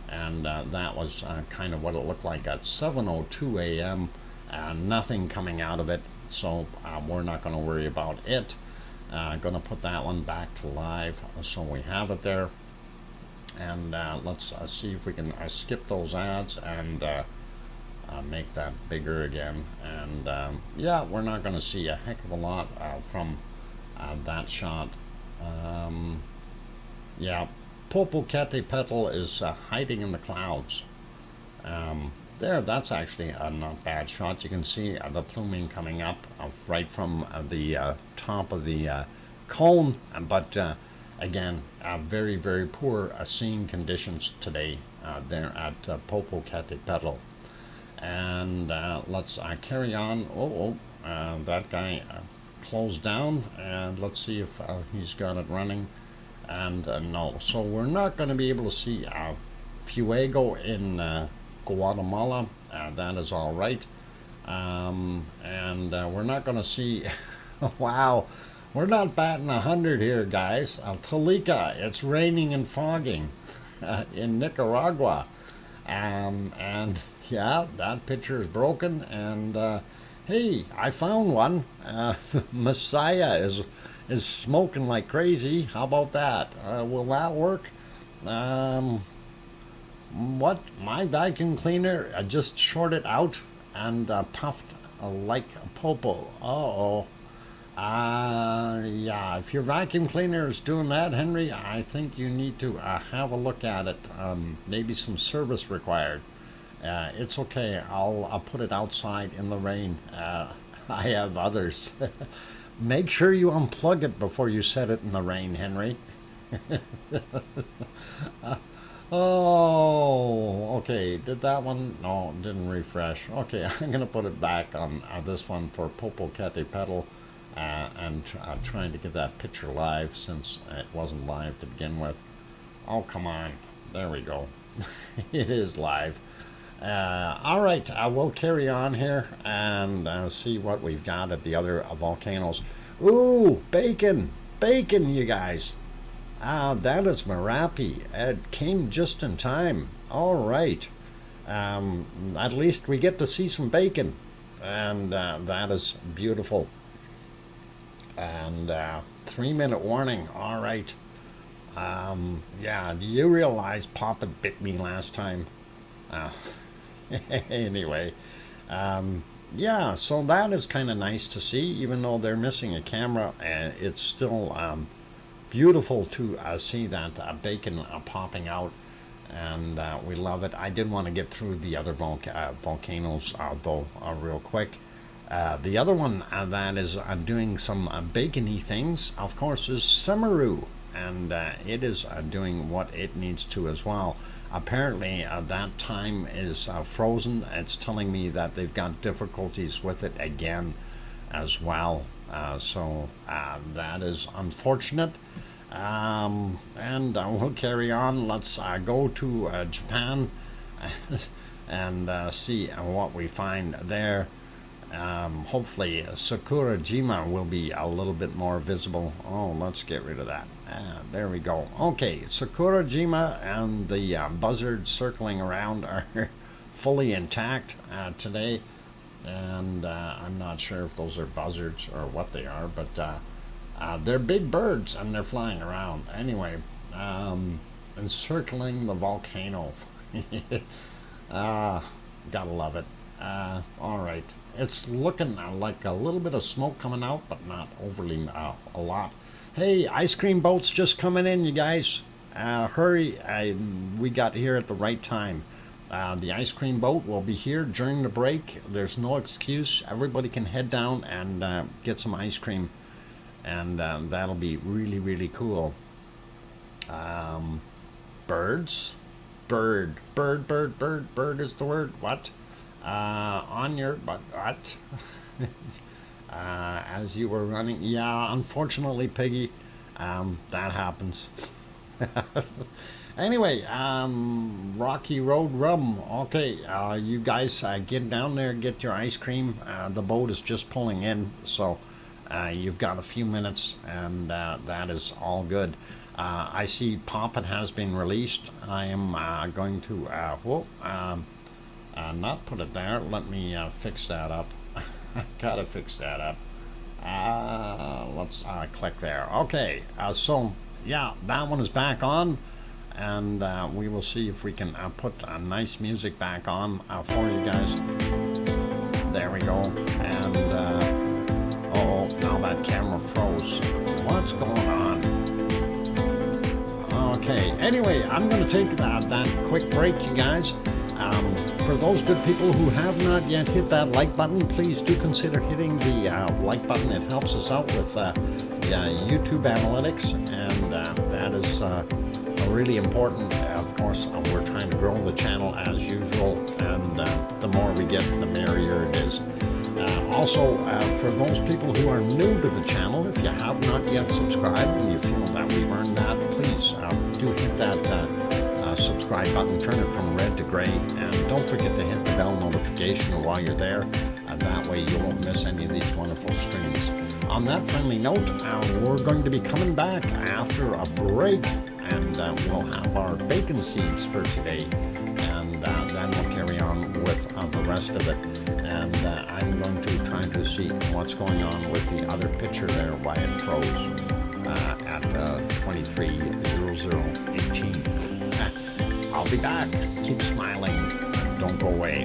and that was kind of what it looked like at 7:02 a.m. Nothing coming out of it, so we're not going to worry about it. Going to put that one back to live, so we have it there. And let's see if we can skip those ads and make that bigger again. And yeah, we're not going to see a heck of a lot from that shot. Yeah, Popocatépetl is hiding in the clouds. There, that's actually a not bad shot. You can see the pluming coming up right from the top of the cone, but again, very, very poor seeing conditions today there at Popocatépetl. And let's carry on. That guy closed down, and let's see if he's got it running. And no, so we're not going to be able to see Fuego in Guatemala. That is all right. And we're not going to see. Wow, we're not batting 100 here, guys. Tolica, it's raining and fogging in Nicaragua. And yeah, that picture is broken. And hey, I found one. Messiah is smoking like crazy. How about that? Will that work? What? My vacuum cleaner just shorted out and puffed like a popo. Uh-oh. Yeah, if your vacuum cleaner is doing that, Henry, I think you need to have a look at it. Maybe some service required. It's okay. I'll put it outside in the rain. I have others. Make sure you unplug it before you set it in the rain, Henry. Oh, okay. Did that one? No, didn't refresh. Okay, I'm going to put it back on this one for Popocatépetl and trying to get that picture live since it wasn't live to begin with. Oh, come on. There we go. It is live. All right, we'll carry on here and see what we've got at the other volcanoes. Ooh, bacon! Bacon, you guys! That is Merapi. It came just in time. All right. At least we get to see some bacon. And that is beautiful. And 3-minute warning. All right. Yeah, do you realize Papa bit me last time? Anyway. Yeah, so that is kind of nice to see. Even though they're missing a camera, it's still beautiful to see that bacon popping out, and we love it. I did want to get through the other volcanoes though real quick. The other one that is doing some bacony things, of course, is Semeru, and it is doing what it needs to as well. Apparently that time is frozen. It's telling me that they've got difficulties with it again as well. So that is unfortunate. And we'll carry on. Let's go to Japan and see what we find there. Hopefully Sakurajima will be a little bit more visible. Oh, let's get rid of that. There we go. Okay, Sakurajima and the buzzards circling around are fully intact today. And I'm not sure if those are buzzards or what they are, but they're big birds and they're flying around. Anyway, encircling the volcano. Gotta love it. All right. It's looking like a little bit of smoke coming out, but not overly a lot. Hey, ice cream boat's just coming in, you guys. Hurry. We got here at the right time. The ice cream boat will be here during the break. There's no excuse. Everybody can head down and get some ice cream. And that'll be really, really cool. Birds? Bird is the word. What? On your, but what? As you were running. Yeah, unfortunately, Piggy, that happens. Anyway, Rocky Road Rum. Okay, you guys get down there, get your ice cream. The boat is just pulling in, so you've got a few minutes, and that is all good. I see Poppet has been released. I am going to, not put it there. Let me fix that up. I gotta fix that up. Let's click there. Okay, so yeah, that one is back on. And we will see if we can put nice music back on for you guys. There we go. And oh, now that camera froze. What's going on? Oh Anyway, I'm going to take that quick break, you guys. For those good people who have not yet hit that like button, please do consider hitting the like button. It helps us out with YouTube analytics, and that is really important. Of course, we're trying to grow the channel as usual, and the more we get, the merrier it is. Also, for those people who are new to the channel, if you have not yet subscribed and you feel that we've earned that, please do hit that subscribe button, turn it from red to gray, and don't forget to hit the bell notification while you're there. That way you won't miss any of these wonderful streams. On that friendly note, we're going to be coming back after a break, and we'll have our bacon seeds for today, and then we'll carry on with the rest of it. And I'm going to try to see what's going on with the other picture there, why it froze at 23:00:18. I'll be back. Keep smiling. Don't go away.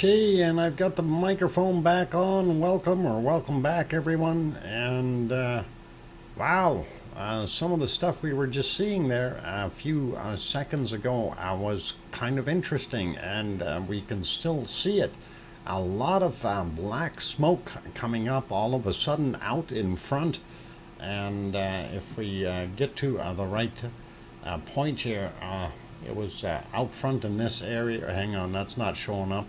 Okay, and I've got the microphone back on. Welcome back, everyone. And wow, some of the stuff we were just seeing there a few seconds ago was kind of interesting, and we can still see it. A lot of black smoke coming up all of a sudden out in front. And if we get to the right point here, it was out front in this area. Hang on, that's not showing up.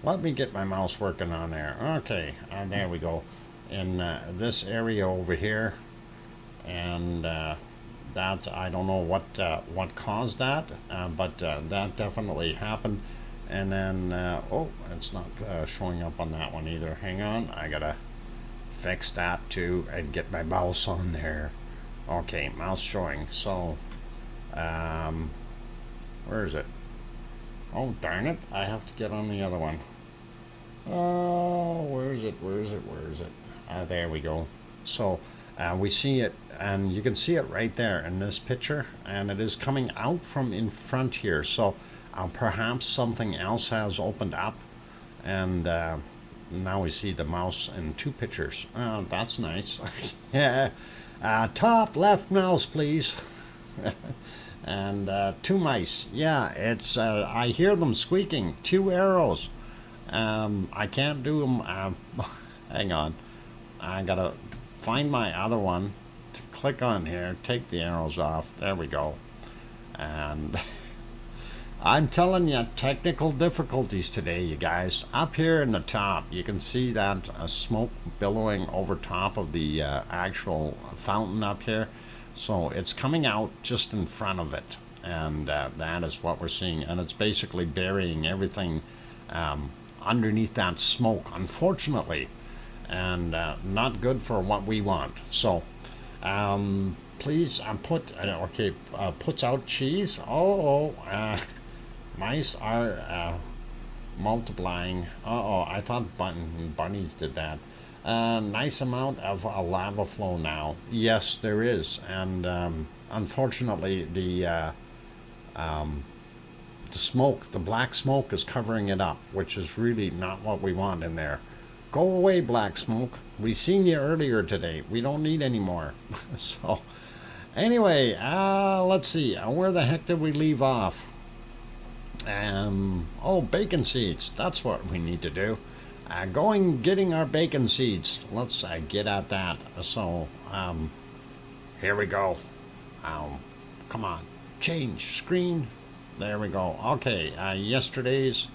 Let me get my mouse working on there. Okay, there we go. In this area over here, and that I don't know what caused that, but that definitely happened. And then oh, it's not showing up on that one either. Hang on, I gotta fix that too and get my mouse on there. Okay, mouse showing. So where is it? Oh, darn it, I have to get on the other one. Oh, where is it? There we go. So we see it, and you can see it right there in this picture, and it is coming out from in front here. So perhaps something else has opened up, and now we see the mouse in two pictures. That's nice. Yeah. Top left mouse, please. And two mice. Yeah, it's I hear them squeaking. Two arrows. I can't do them. Hang on, I gotta find my other one. Click on here, take the arrows off. There we go. And I'm telling you, technical difficulties today, you guys. Up here in the top, you can see that smoke billowing over top of the actual fountain up here. So it's coming out just in front of it, and that is what we're seeing, and it's basically burying everything underneath that smoke, unfortunately, and not good for what we want. So please puts out cheese. Mice are multiplying. I thought bunnies did that. Nice amount of lava flow now. Yes, there is, and unfortunately the smoke, the black smoke, is covering it up, which is really not what we want in there. Go away, black smoke. We seen you earlier today. We don't need any more. So anyway, let's see. Where the heck did we leave off? Oh, bacon seeds. That's what we need to do. Getting our bacon seeds. Let's get at that. So here we go. Come on, change screen. There we go. Okay, yesterday's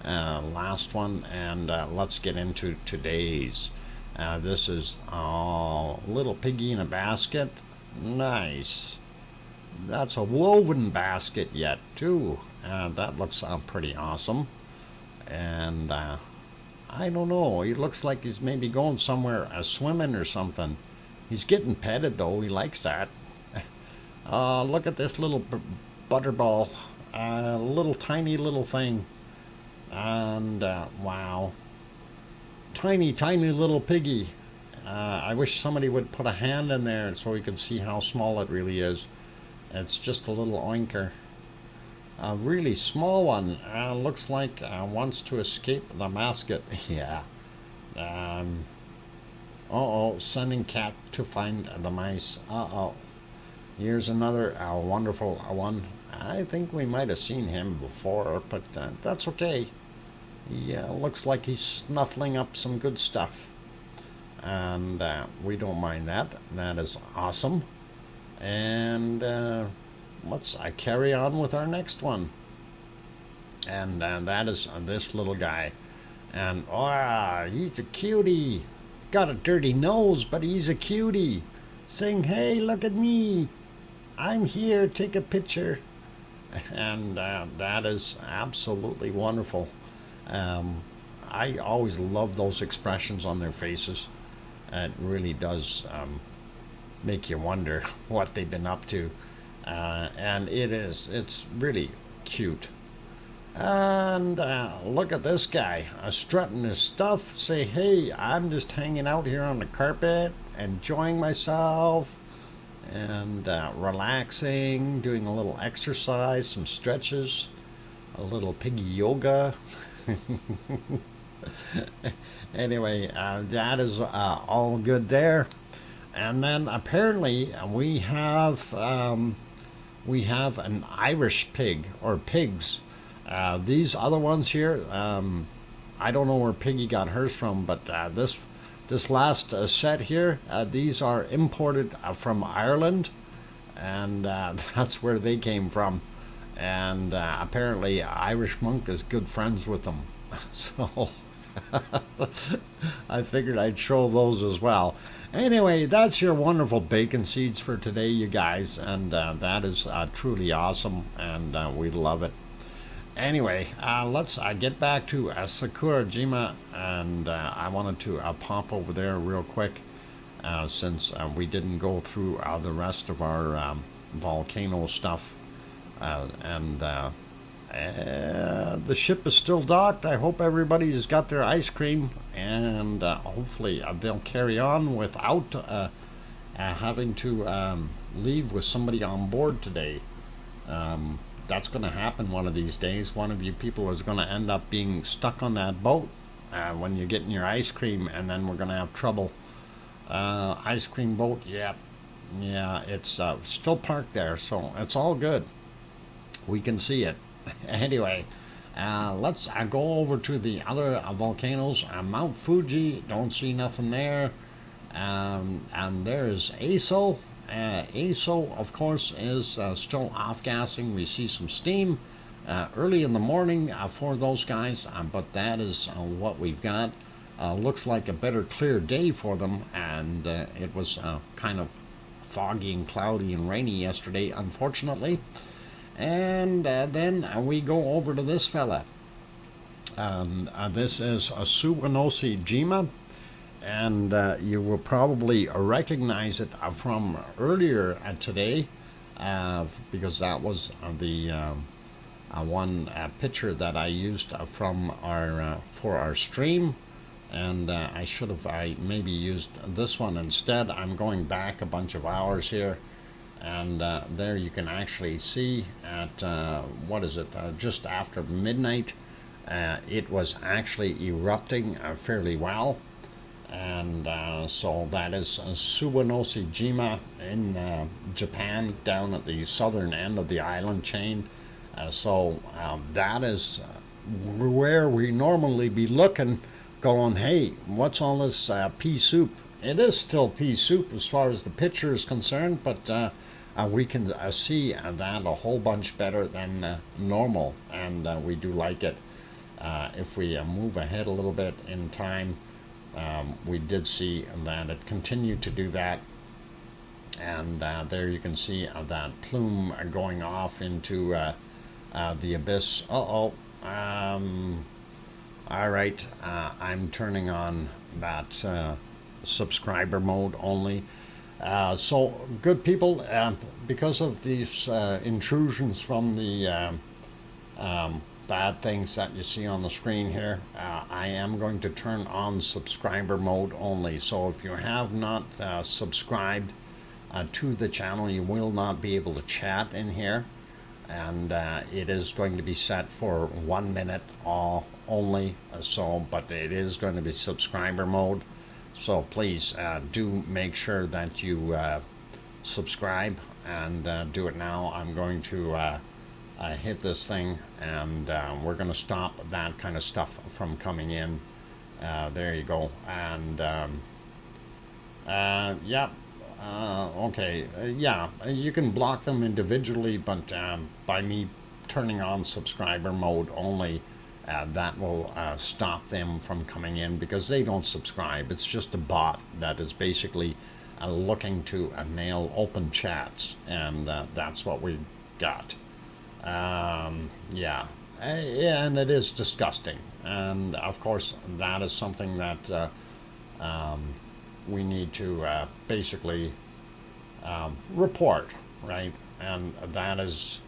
last one, and let's get into today's. This is little piggy in a basket. Nice. That's a woven basket yet too. That looks pretty awesome. And I don't know, he looks like he's maybe going somewhere swimming or something. He's getting petted though, he likes that. Look at this little butterball, little tiny little thing. And wow, tiny little piggy. I wish somebody would put a hand in there so we could see how small it really is. It's just a little oinker. A really small one. Looks like wants to escape the basket. Yeah. Sending cat to find the mice. Here's another wonderful one. I think we might have seen him before, but that's okay. Yeah, looks like he's snuffling up some good stuff, and we don't mind that. That is awesome. And let's carry on with our next one, and that is this little guy. And he's a cutie. Got a dirty nose, but he's a cutie, saying, hey, look at me, I'm here, take a picture. And that is absolutely wonderful. I always love those expressions on their faces. It really does make you wonder what they've been up to. And it's really cute. And look at this guy, strutting his stuff, say, hey, I'm just hanging out here on the carpet, enjoying myself, and relaxing, doing a little exercise, some stretches, a little piggy yoga. Anyway, that is all good there. And then apparently we have an Irish pig or pigs. These other ones here, I don't know where Piggy got hers from, but this last set here, these are imported from Ireland, and that's where they came from. And apparently, Irish Monk is good friends with them, so I figured I'd show those as well. Anyway, that's your wonderful bacon seeds for today, you guys, and that is truly awesome, and we love it. Anyway, let's get back to Sakurajima, and I wanted to pop over there real quick since we didn't go through the rest of our volcano stuff, and the ship is still docked. I hope everybody's got their ice cream, and hopefully they'll carry on without having to leave with somebody on board today. That's going to happen one of these days. One of you people is going to end up being stuck on that boat when you're getting your ice cream, and then we're going to have trouble. Ice cream boat, yeah, it's still parked there, so it's all good. We can see it. Anyway, let's go over to the other volcanoes. Mount Fuji, don't see nothing there. And there's Aso. Aso, of course, is still off-gassing. We see some steam early in the morning for those guys, but that is what we've got. Looks like a better clear day for them, and it was kind of foggy and cloudy and rainy yesterday, unfortunately. And then we go over to this fella. This is a Suwanoshi Jima, and you will probably recognize it from earlier today, because that was the one picture that I used from our for our stream, and I should have maybe used this one instead. I'm going back a bunch of hours here, and there you can actually see at what is it, just after midnight, it was actually erupting fairly well. And so that is Suwanoshi Jima in Japan, down at the southern end of the island chain. So that is where we normally be looking, going, hey, what's all this pea soup? It is still pea soup as far as the picture is concerned, but we can see that a whole bunch better than normal, and we do like it. If we move ahead a little bit in time, we did see that it continued to do that, and there you can see that plume going off into the abyss. All right, I'm turning on that subscriber mode only. So good people, because of these intrusions from the bad things that you see on the screen here, I am going to turn on subscriber mode only. So if you have not subscribed to the channel, you will not be able to chat in here, and it is going to be set for 1 minute only, so but it is going to be subscriber mode. So please do make sure that you subscribe, and do it now. I'm going to hit this thing, and we're going to stop that kind of stuff from coming in. There you go. And yeah, okay, yeah, you can block them individually, but by me turning on subscriber mode only, that will stop them from coming in, because they don't subscribe. It's just a bot that is basically looking to nail open chats, and that's what we got. Yeah, and it is disgusting, and of course that is something that we need to basically report, right? And that is,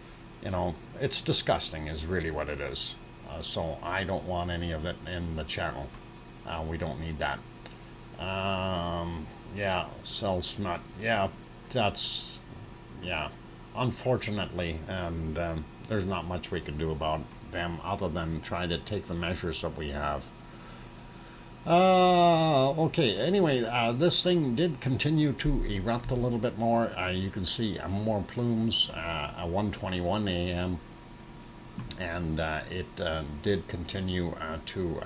you know, it's disgusting is really what it is. So I don't want any of it in the channel. We don't need that. Yeah, cell smut. Yeah, that's, yeah, unfortunately, and there's not much we can do about them other than try to take the measures that we have. Okay, anyway, this thing did continue to erupt a little bit more. You can see more plumes at 1:21 a.m. and it did continue to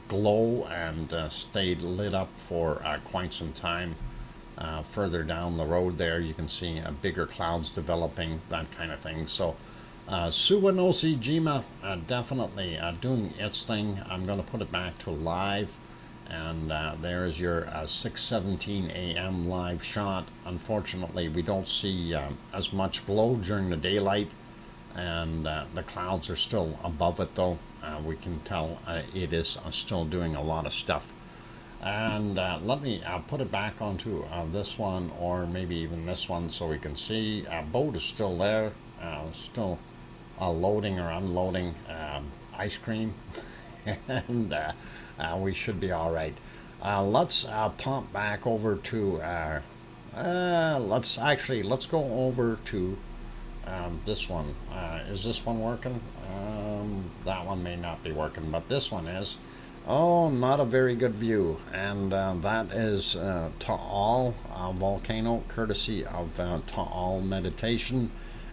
glow and stayed lit up for quite some time. Further down the road there, you can see bigger clouds developing, that kind of thing. So Suwanosi Jima definitely doing its thing. I'm going to put it back to live. And there's your 6:17 a.m. live shot. Unfortunately, we don't see as much glow during the daylight, and the clouds are still above it, though. We can tell it is still doing a lot of stuff. And let me put it back onto this one, or maybe even this one, so we can see. Boat is still there, still loading or unloading ice cream, and we should be all right. Let's pop back over to. Let's go over to this one. Is this one working? That one may not be working, but this one is. Oh, not a very good view, and that is Taal volcano, courtesy of Taal Meditation.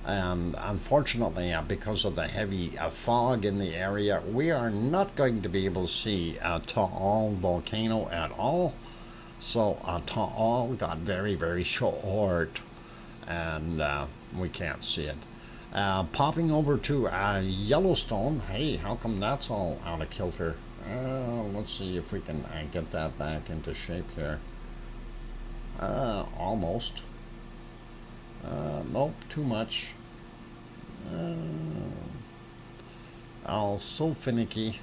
And unfortunately, because of the heavy fog in the area, we are not going to be able to see Taal volcano at all. So Taal got very, very short, and we can't see it. Popping over to Yellowstone. Hey, how come that's all out of kilter? Let's see if we can get that back into shape here. Almost. Nope, too much. Oh, so finicky.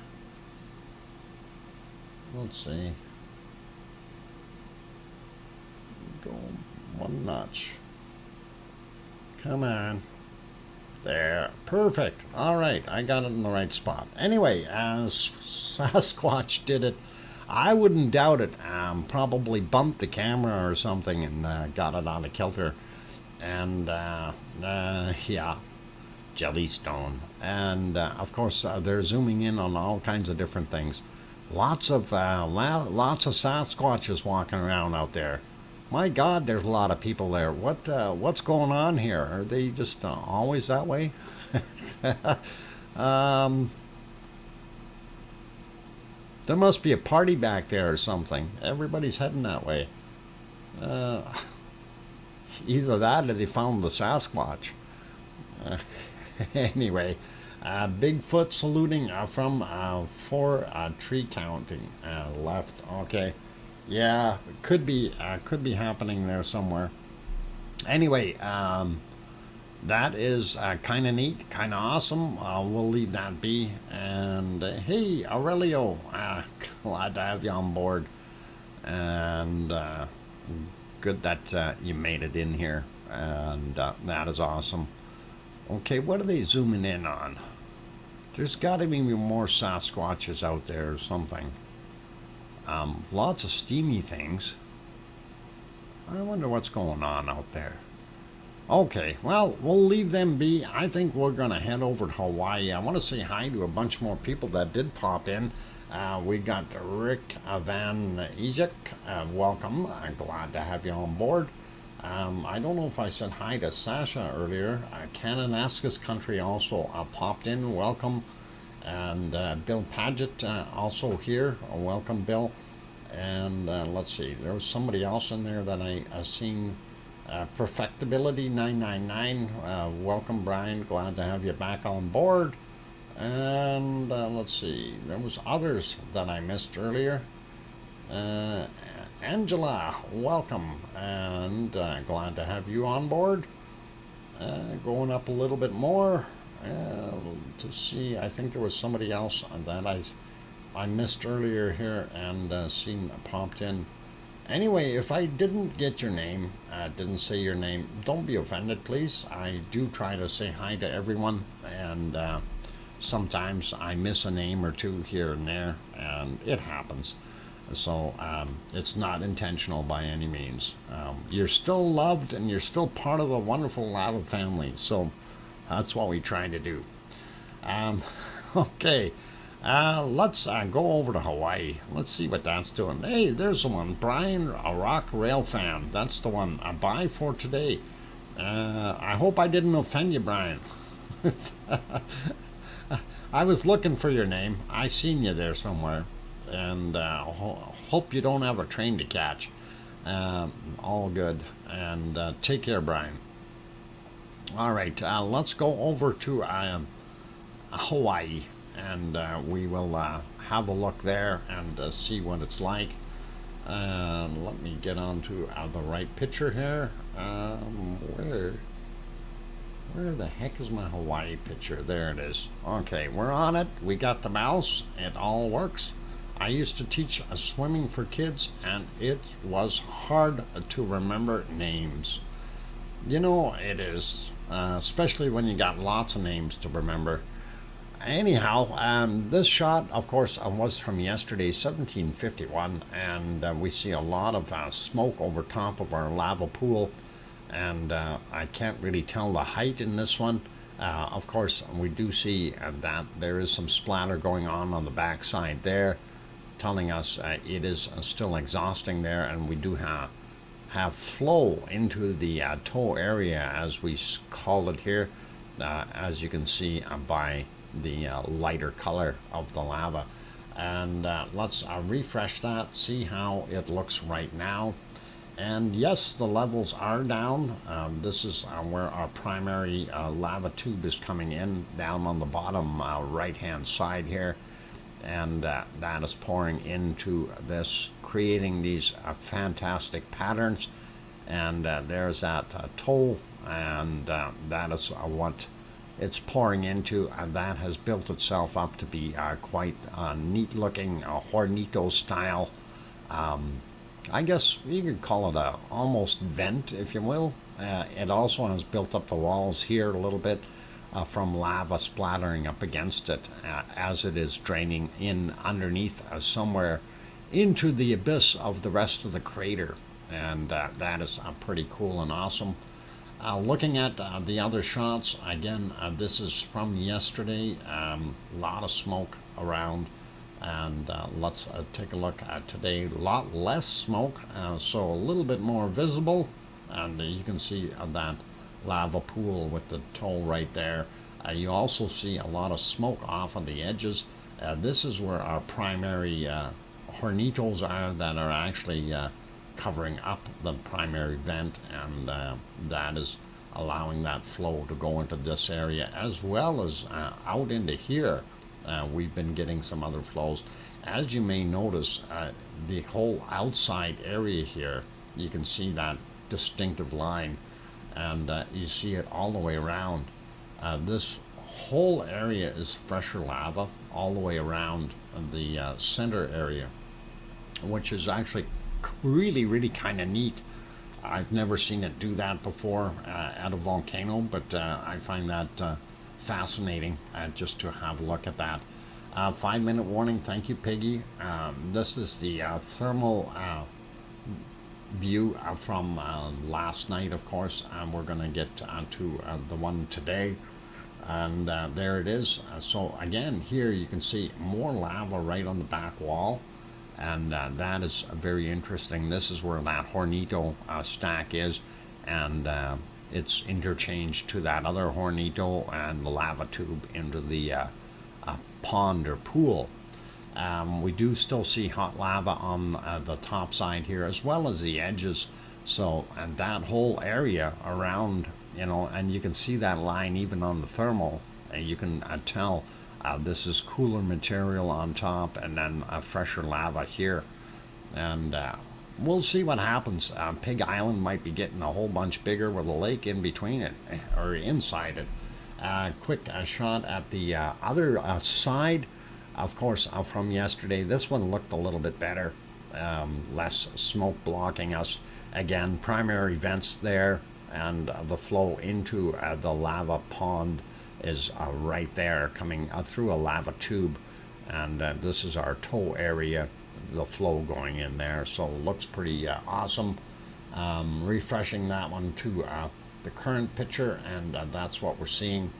Let's see. Go one notch. Come on. There. Perfect. All right. I got it in the right spot. Anyway, as Sasquatch did it, I wouldn't doubt it. Probably bumped the camera or something and got it out of kilter. And yeah, Jellystone. And of course, they're zooming in on all kinds of different things. Lots of Sasquatches walking around out there. My God, there's a lot of people there. What's going on here? Are they just always that way? There must be a party back there or something. Everybody's heading that way. Either that or they found the Sasquatch. Anyway, Bigfoot saluting from for tree counting left. Okay, yeah, could be happening there somewhere. Anyway, that is kind of neat, kind of awesome. We'll leave that be. And hey, Aurelio, glad to have you on board. And good that you made it in here, and that is awesome. Okay, what are they zooming in on? There's got to be more Sasquatches out there or something. Lots of steamy things. I wonder what's going on out there. Okay, well, we'll leave them be. I think we're going to head over to Hawaii. I want to say hi to a bunch more people that did pop in. We got Rick Van Ejek. Welcome. I'm glad to have you on board. I don't know if I said hi to Sasha earlier. Kananaskis Country also popped in. Welcome. And Bill Paget also here. Welcome, Bill. And let's see. There was somebody else in there that I seen. Perfectibility 999. Welcome, Brian. Glad to have you back on board. And let's see, there was others that I missed earlier. Angela, welcome, and glad to have you on board. Going up a little bit more to see, I think there was somebody else that I missed earlier here and seen popped in. Anyway, if I didn't get your name, didn't say your name, don't be offended, please. I do try to say hi to everyone, and sometimes I miss a name or two here and there, and it happens. So it's not intentional by any means. You're still loved, and you're still part of the wonderful Lava family. So that's what we try to do. Okay, let's go over to Hawaii. Let's see what that's doing. Hey, there's the one. Brian, a rock rail fan. That's the one. A buy for today. I hope I didn't offend you, Brian. I was looking for your name. I seen you there somewhere. And hope you don't have a train to catch. All good. And take care, Brian. All right, let's go over to Hawaii, and we will have a look there and see what it's like. Let me get onto the right picture here. Where the heck is my Hawaii picture? There it is. Okay, we're on it. We got the mouse. It all works. I used to teach swimming for kids, and it was hard to remember names. You know, it is, especially when you got lots of names to remember. Anyhow, this shot, of course, was from yesterday, 1751, and we see a lot of smoke over top of our lava pool, and I can't really tell the height in this one. Of course, we do see that there is some splatter going on the back side there, telling us it is still exhausting there, and we do have flow into the toe area, as we call it here, as you can see by the lighter color of the lava. And let's refresh that, see how it looks right now. And yes, the levels are down. This is where our primary lava tube is coming in, down on the bottom right hand side here, and that is pouring into this, creating these fantastic patterns. And there's that toe, and that is what it's pouring into, and that has built itself up to be quite neat looking, Hornito style. I guess you could call it a almost vent, if you will. It also has built up the walls here a little bit from lava splattering up against it as it is draining in underneath somewhere into the abyss of the rest of the crater. And that is pretty cool and awesome. Looking at the other shots, again, this is from yesterday. A lot of smoke around. And let's take a look at today. A lot less smoke, so a little bit more visible. And you can see that lava pool with the toe right there. You also see a lot of smoke off on the edges. This is where our primary hornitos are that are actually covering up the primary vent, and that is allowing that flow to go into this area as well as out into here. We've been getting some other flows. As you may notice, the whole outside area here, you can see that distinctive line, and you see it all the way around. This whole area is fresher lava all the way around the center area, which is actually really kind of neat. I've never seen it do that before at a volcano, but I find that fascinating just to have a look at that. 5-minute warning. Thank you, Piggy. This is the thermal view from last night, of course, and we're going to get to the one today. And there it is. So again, here you can see more lava right on the back wall, and that is very interesting. This is where that Hornito stack is, and it's interchanged to that other Hornito and the lava tube into the pond or pool. We do still see hot lava on the top side here, as well as the edges. So, and that whole area around, you know, and you can see that line even on the thermal. You can tell this is cooler material on top, and then fresher lava here. And we'll see what happens. Pig Island might be getting a whole bunch bigger with a lake in between it, or inside it. Quick shot at the other side, of course, from yesterday. This one looked a little bit better, less smoke blocking us. Again, primary vents there, and the flow into the lava pond is right there, coming through a lava tube. And this is our toe area, the flow going in there. So it looks pretty awesome. Refreshing that one to the current picture, and that's what we're seeing.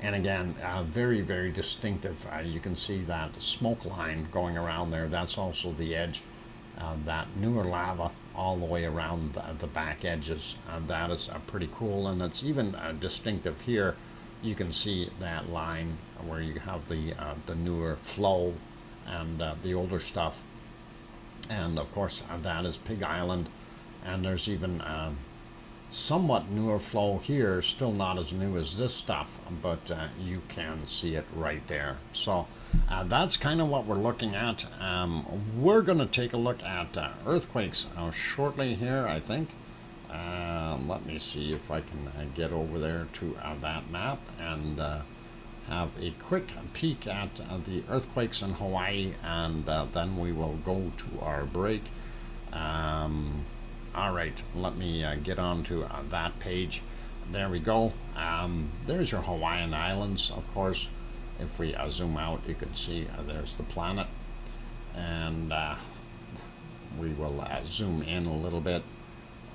And again, very, very distinctive. You can see that smoke line going around there. That's also the edge. That newer lava all the way around the back edges. That is pretty cool, and it's even distinctive here. You can see that line where you have the newer flow and the older stuff. And of course, that is Pig Island, and there's even somewhat newer flow here, still not as new as this stuff, but you can see it right there. So that's kind of what we're looking at. We're going to take a look at earthquakes shortly here, I think. Let me see if I can get over there to that map and have a quick peek at the earthquakes in Hawaii, and then we will go to our break. All right, let me get on to that page. There we go. There's your Hawaiian Islands, of course. If we zoom out, you can see there's the planet. And we will zoom in a little bit.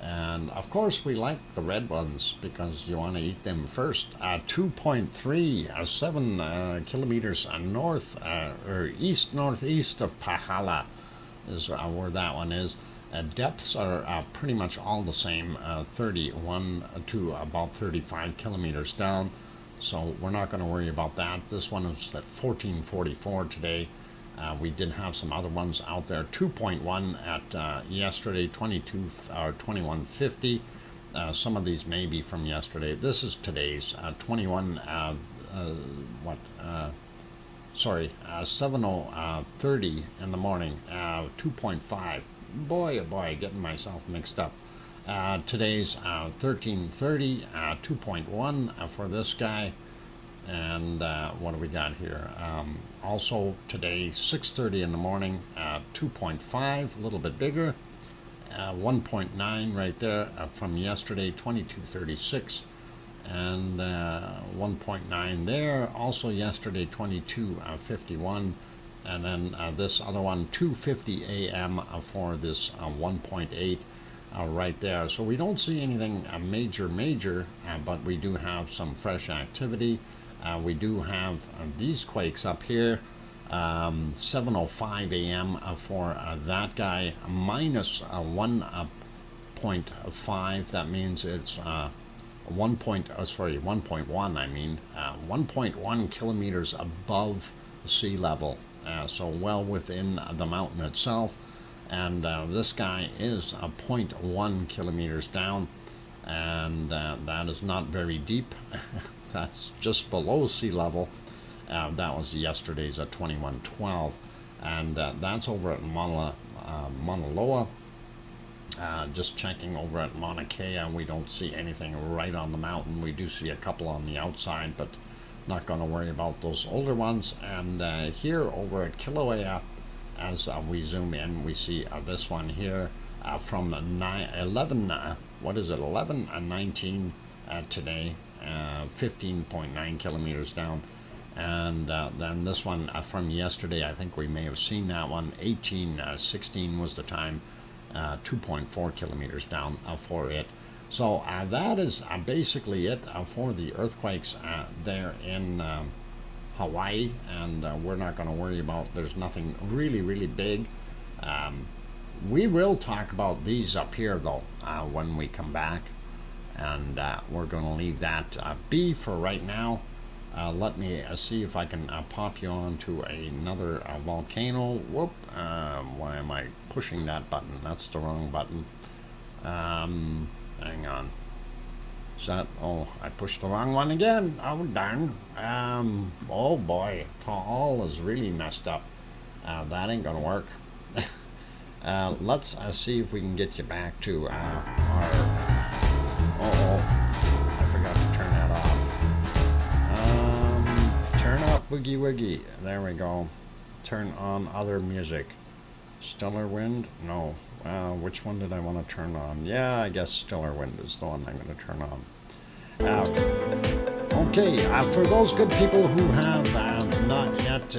And of course, we like the red ones because you want to eat them first. 2.3, 7 kilometers north or east-northeast of Pahala is where that one is. Depths are pretty much all the same, 31 to about 35 kilometers down. So we're not going to worry about that. This one is at 1444 today. We did have some other ones out there. 2.1 at yesterday, 2150. Some of these may be from yesterday. This is today's 7:30 in the morning. 2.5. Boy, oh boy, getting myself mixed up. Today's 13:30, 2.1 for this guy. And what do we got here? Also today, 6:30 in the morning, 2.5, a little bit bigger. 1.9 right there from yesterday, 2236. And 1.9 there, also yesterday, 2251. And then this other one, 2:50 a.m. For this 1.8 right there. So we don't see anything major, but we do have some fresh activity. We do have these quakes up here, 7:05 a.m. For that guy, minus 1.5. That means it's 1.1. I mean, 1.1 kilometers above sea level. So well within the mountain itself. And this guy is 0.1 kilometers down, and that is not very deep. That's just below sea level. That was yesterday's at 2112, and that's over at Mauna Loa. Just checking over at Mauna Kea, we don't see anything right on the mountain. We do see a couple on the outside, but not going to worry about those older ones. And here over at Kilauea, as we zoom in, we see this one here from 11:19 today, 15.9 kilometers down. And then this one from yesterday, I think we may have seen that one, 18:16 was the time, 2.4 kilometers down for it. So that is basically it for the earthquakes there in Hawaii, and we're not going to worry about, there's nothing really big. We will talk about these up here though when we come back, and we're going to leave that be for right now. Let me see if I can pop you on to another volcano. Whoop, why am I pushing that button? That's the wrong button. Hang on. Is that, oh, I pushed the wrong one again. Oh, darn. Oh boy, all is really messed up. That ain't gonna work. Let's see if we can get you back to our, I forgot to turn that off. Turn off Boogie Woogie. There we go. Turn on other music. Stellar Wind? No. Which one did I want to turn on? Yeah, I guess Stellar Wind is the one I'm going to turn on. Okay, for those good people who have not yet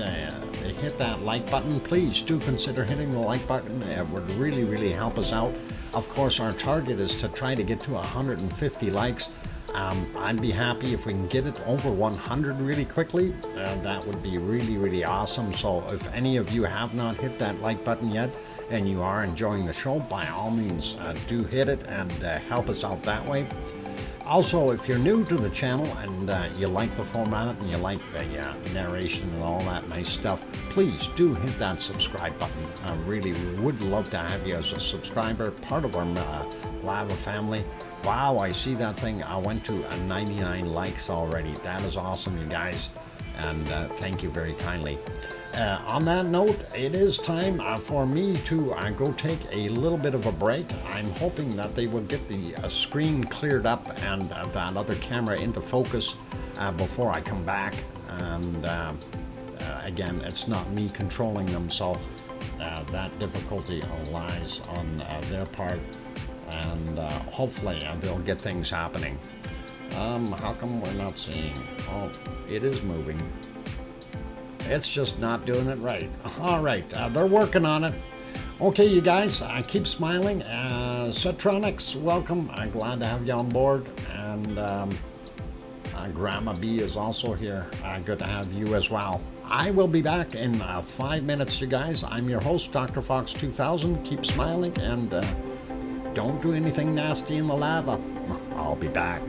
hit that like button, please do consider hitting the like button. It would really help us out. Of course, our target is to try to get to 150 likes. I'd be happy if we can get it over 100 really quickly. That would be really, really awesome. So if any of you have not hit that like button yet and you are enjoying the show, by all means do hit it and help us out that way. Also, if you're new to the channel and you like the format and you like the narration and all that nice stuff, please do hit that subscribe button. I really would love to have you as a subscriber, part of our Lava family. Wow, I see that thing. I went to 99 likes already. That is awesome, you guys. And thank you very kindly. On that note, it is time for me to go take a little bit of a break. I'm hoping that they will get the screen cleared up and that other camera into focus before I come back. And again, it's not me controlling them, so that difficulty lies on their part. And hopefully they'll get things happening. How come we're not seeing? Oh, it is moving. It's just not doing it right. All right, they're working on it. Okay, you guys, keep smiling. Cetronics, welcome. I'm glad to have you on board. And Grandma B is also here. Good to have you as well. I will be back in 5 minutes, you guys. I'm your host, DrFox2000. Keep smiling and don't do anything nasty in the lava. I'll be back.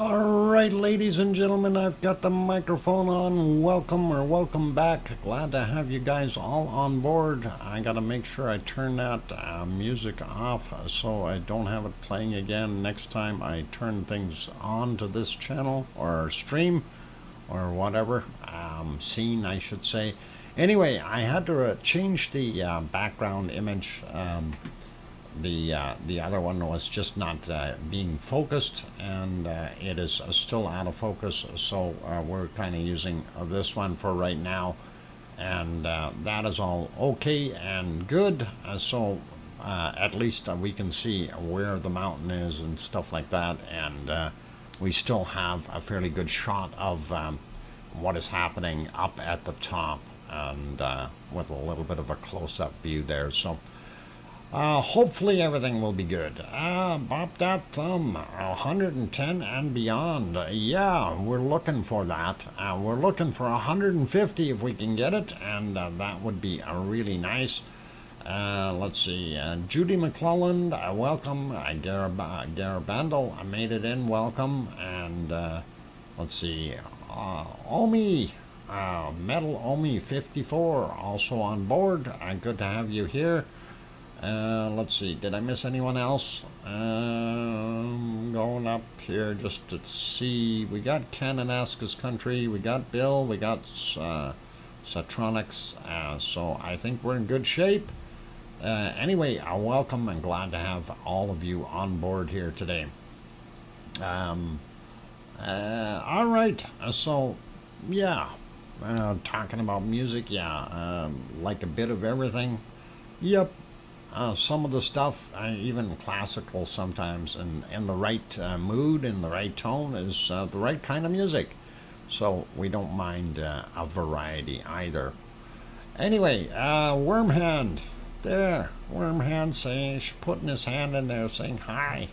Alright, ladies and gentlemen, I've got the microphone on. Welcome back. Glad to have you guys all on board. I gotta make sure I turn that music off so I don't have it playing again next time I turn things on to this channel or stream or whatever, scene I should say. Anyway, I had to change the background image. The other one was just not being focused, and it is still out of focus, so we're kind of using this one for right now, and that is all okay and good. So at least we can see where the mountain is and stuff like that, and we still have a fairly good shot of what is happening up at the top, and with a little bit of a close-up view there. So hopefully everything will be good. Bop that thumb, 110 and beyond. Yeah, we're looking for that. We're looking for 150 if we can get it, and that would be really nice. Let's see, Judy McClelland, welcome. Garabando, I made it in, welcome. And let's see, Omi, Metal Omi 54, also on board. Good to have you here. Let's see, did I miss anyone else? Going up here just to see. We got Cananaska's Country, we got Bill, we got Satronics, so I think we're in good shape. Anyway, welcome and glad to have all of you on board here today. All right, so yeah, talking about music, yeah, like a bit of everything. Yep. Some of the stuff, even classical sometimes, and in the right mood, in the right tone, is the right kind of music. So we don't mind a variety either. Anyway, Wormhand, there, Wormhand saying, putting his hand in there saying hi.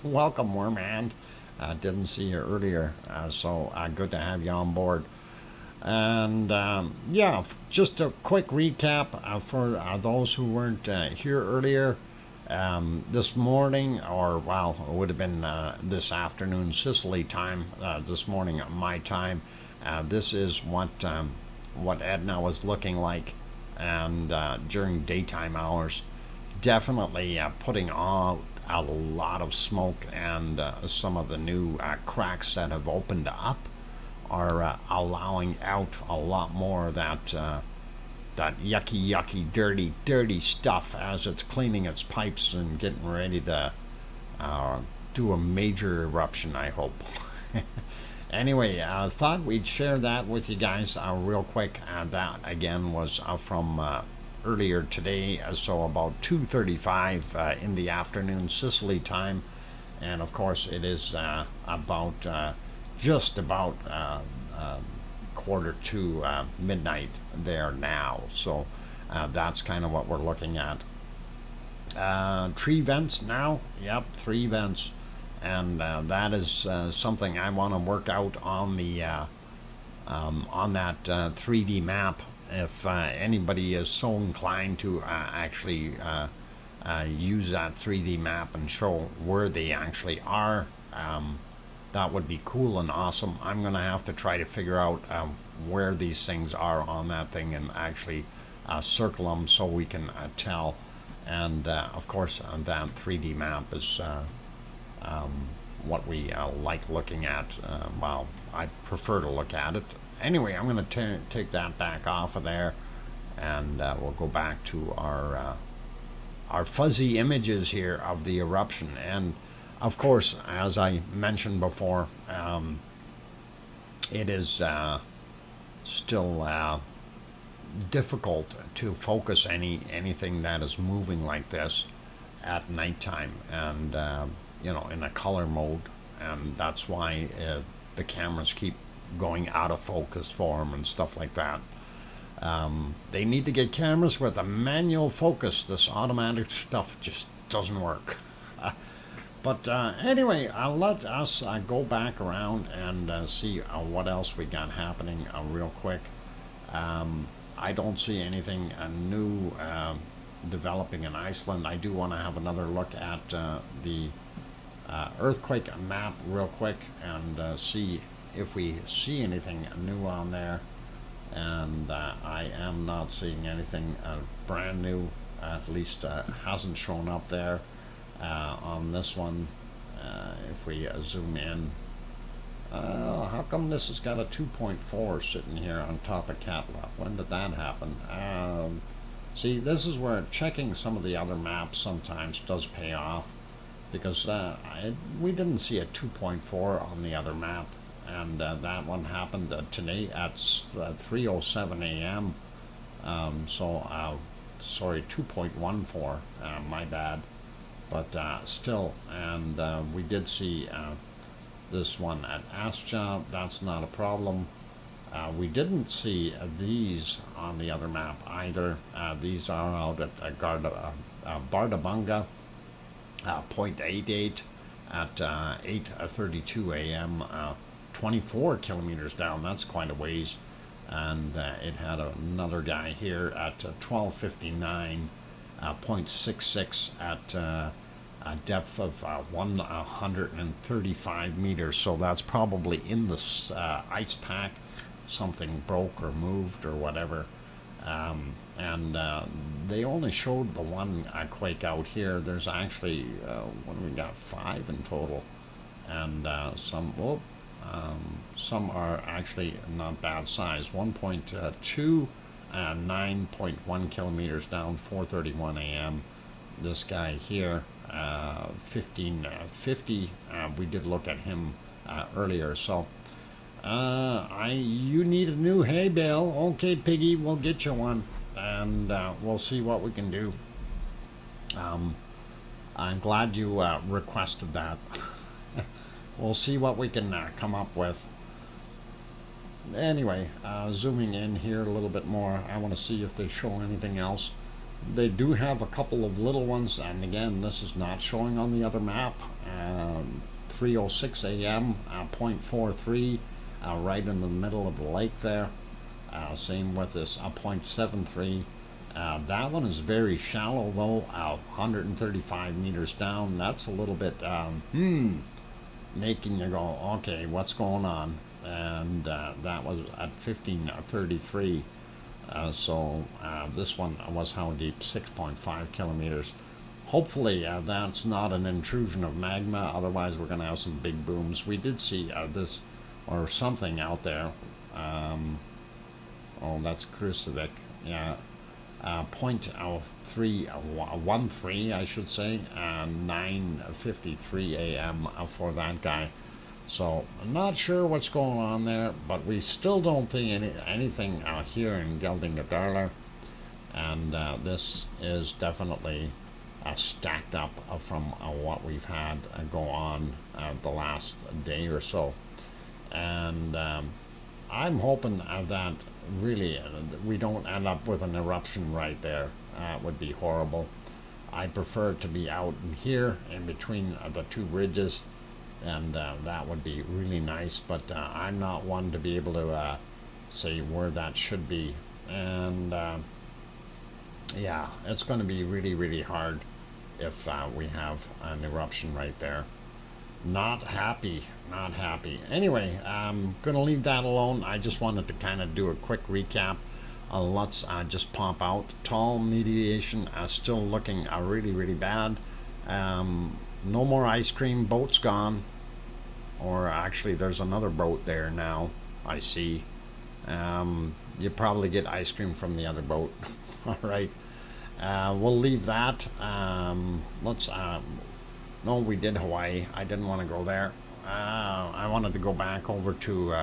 Welcome, Wormhand. Didn't see you earlier, so good to have you on board. And yeah, just a quick recap for those who weren't here earlier. This morning, or well, it would have been this afternoon Sicily time, this morning my time. This is what Etna was looking like, and during daytime hours, definitely putting out a lot of smoke, and some of the new cracks that have opened up are allowing out a lot more of that yucky, dirty stuff as it's cleaning its pipes and getting ready to do a major eruption, I hope. Anyway, I thought we'd share that with you guys real quick. That again was from earlier today, so about 2:35 in the afternoon Sicily time, and of course it is about just about quarter to midnight there now. So that's kind of what we're looking at. Tree vents now, yep, 3 vents, and that is something I want to work out on the on that 3D map. If anybody is so inclined to actually use that 3D map and show where they actually are, that would be cool and awesome. I'm going to have to try to figure out where these things are on that thing and actually circle them so we can tell. And of course, that 3D map is what we like looking at. Well, I prefer to look at it. Anyway, I'm going to take that back off of there, and we'll go back to our fuzzy images here of the eruption. And of course, as I mentioned before, it is still difficult to focus anything that is moving like this at nighttime, and you know, in a color mode, and that's why the cameras keep going out of focus for them and stuff like that. They need to get cameras with a manual focus. This automatic stuff just doesn't work. But anyway, I'll let us go back around and see what else we got happening real quick. I don't see anything new developing in Iceland. I do want to have another look at the earthquake map real quick and see if we see anything new on there. And I am not seeing anything brand new, at least hasn't shown up there on this one. If we zoom in, how come this has got a 2.4 sitting here on top of Catla? When did that happen? See, this is where checking some of the other maps sometimes does pay off, because we didn't see a 2.4 on the other map, and that one happened today at 3:07 a.m. Sorry, 2.14, my bad, but still. And we did see this one at Astja. That's not a problem. We didn't see these on the other map either. These are out at Bardabunga, 0.88 at 8:32 a.m. 24 kilometers down. That's quite a ways. And it had another guy here at 12:59, 0.66 at a depth of 135 meters. So that's probably in the ice pack. Something broke or moved or whatever. They only showed the one quake out here. There's actually, what do we got, 5 in total. And some are actually not bad size. 1.2, 9.1 kilometers down, 4:31 a.m. This guy here, 1550, we did look at him earlier. So you need a new hay bale. Okay, Piggy, we'll get you one, and we'll see what we can do. I'm glad you requested that. We'll see what we can come up with. Anyway, zooming in here a little bit more, I want to see if they show anything else. They do have a couple of little ones, and again, this is not showing on the other map. 3:06 a.m., 0.43, right in the middle of the lake there. Same with this 0.73. That one is very shallow though, 135 meters down. That's a little bit making you go, okay, what's going on? And that was at 1533. This one was how deep? 6.5 kilometers. Hopefully that's not an intrusion of magma, otherwise we're going to have some big booms. We did see this or something out there. Oh, that's Krusevik. Yeah. 0.313, I should say, 9:53 a.m. For that guy. So I'm not sure what's going on there, but we still don't think anything out here in Geldingadarla. And this is definitely stacked up from what we've had go on the last day or so. And I'm hoping that really we don't end up with an eruption right there. It would be horrible. I prefer to be out in here in between the two ridges, and that would be really nice, but I'm not one to be able to say where that should be. And yeah, it's going to be really, really hard if we have an eruption right there. Not happy, not happy. Anyway, I'm gonna leave that alone. I just wanted to kind of do a quick recap. Let's just pop out. Tall mediation still looking really, really bad. No more ice cream. Boat's gone. Or actually, there's another boat there now, I see. You probably get ice cream from the other boat. All right. We'll leave that. Let's no, we did Hawaii. I didn't want to go there. I wanted to go back over to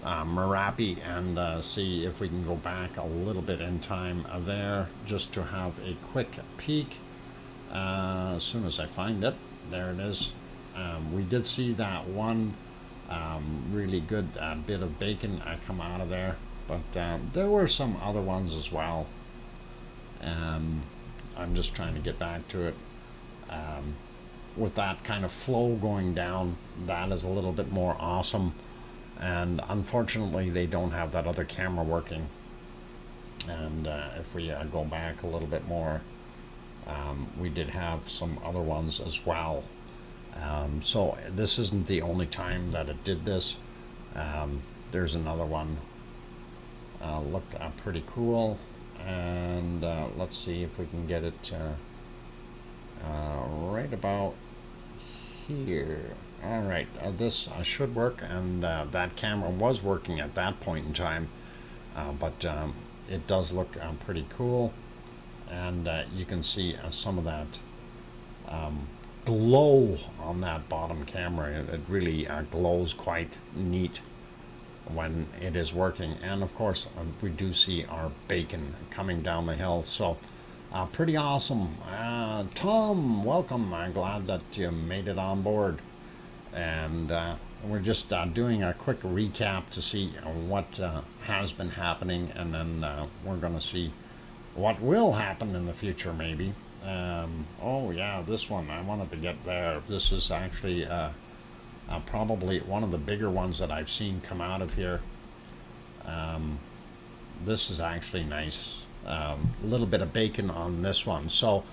Merapi and see if we can go back a little bit in time there, just to have a quick peek. As soon as I find it, there it is. We did see that one really good bit of bacon come out of there, but there were some other ones as well. I'm just trying to get back to it. With that kind of flow going down, that is a little bit more awesome. And unfortunately, they don't have that other camera working. And if we go back a little bit more, we did have some other ones as well. So this isn't the only time that it did this. There's another one. Looked pretty cool. And let's see if we can get it right about here. All right, this should work, and that camera was working at that point in time, but it does look pretty cool, and you can see some of that glow on that bottom camera. It really glows quite neat when it is working, and of course we do see our bacon coming down the hill, so pretty awesome. Tom, welcome. I'm glad that you made it on board. And we're just doing a quick recap to see what has been happening, and then we're going to see what will happen in the future, maybe. Oh yeah, this one, I wanted to get there. This is actually probably one of the bigger ones that I've seen come out of here. This is actually nice. A little bit of bacon on this one. So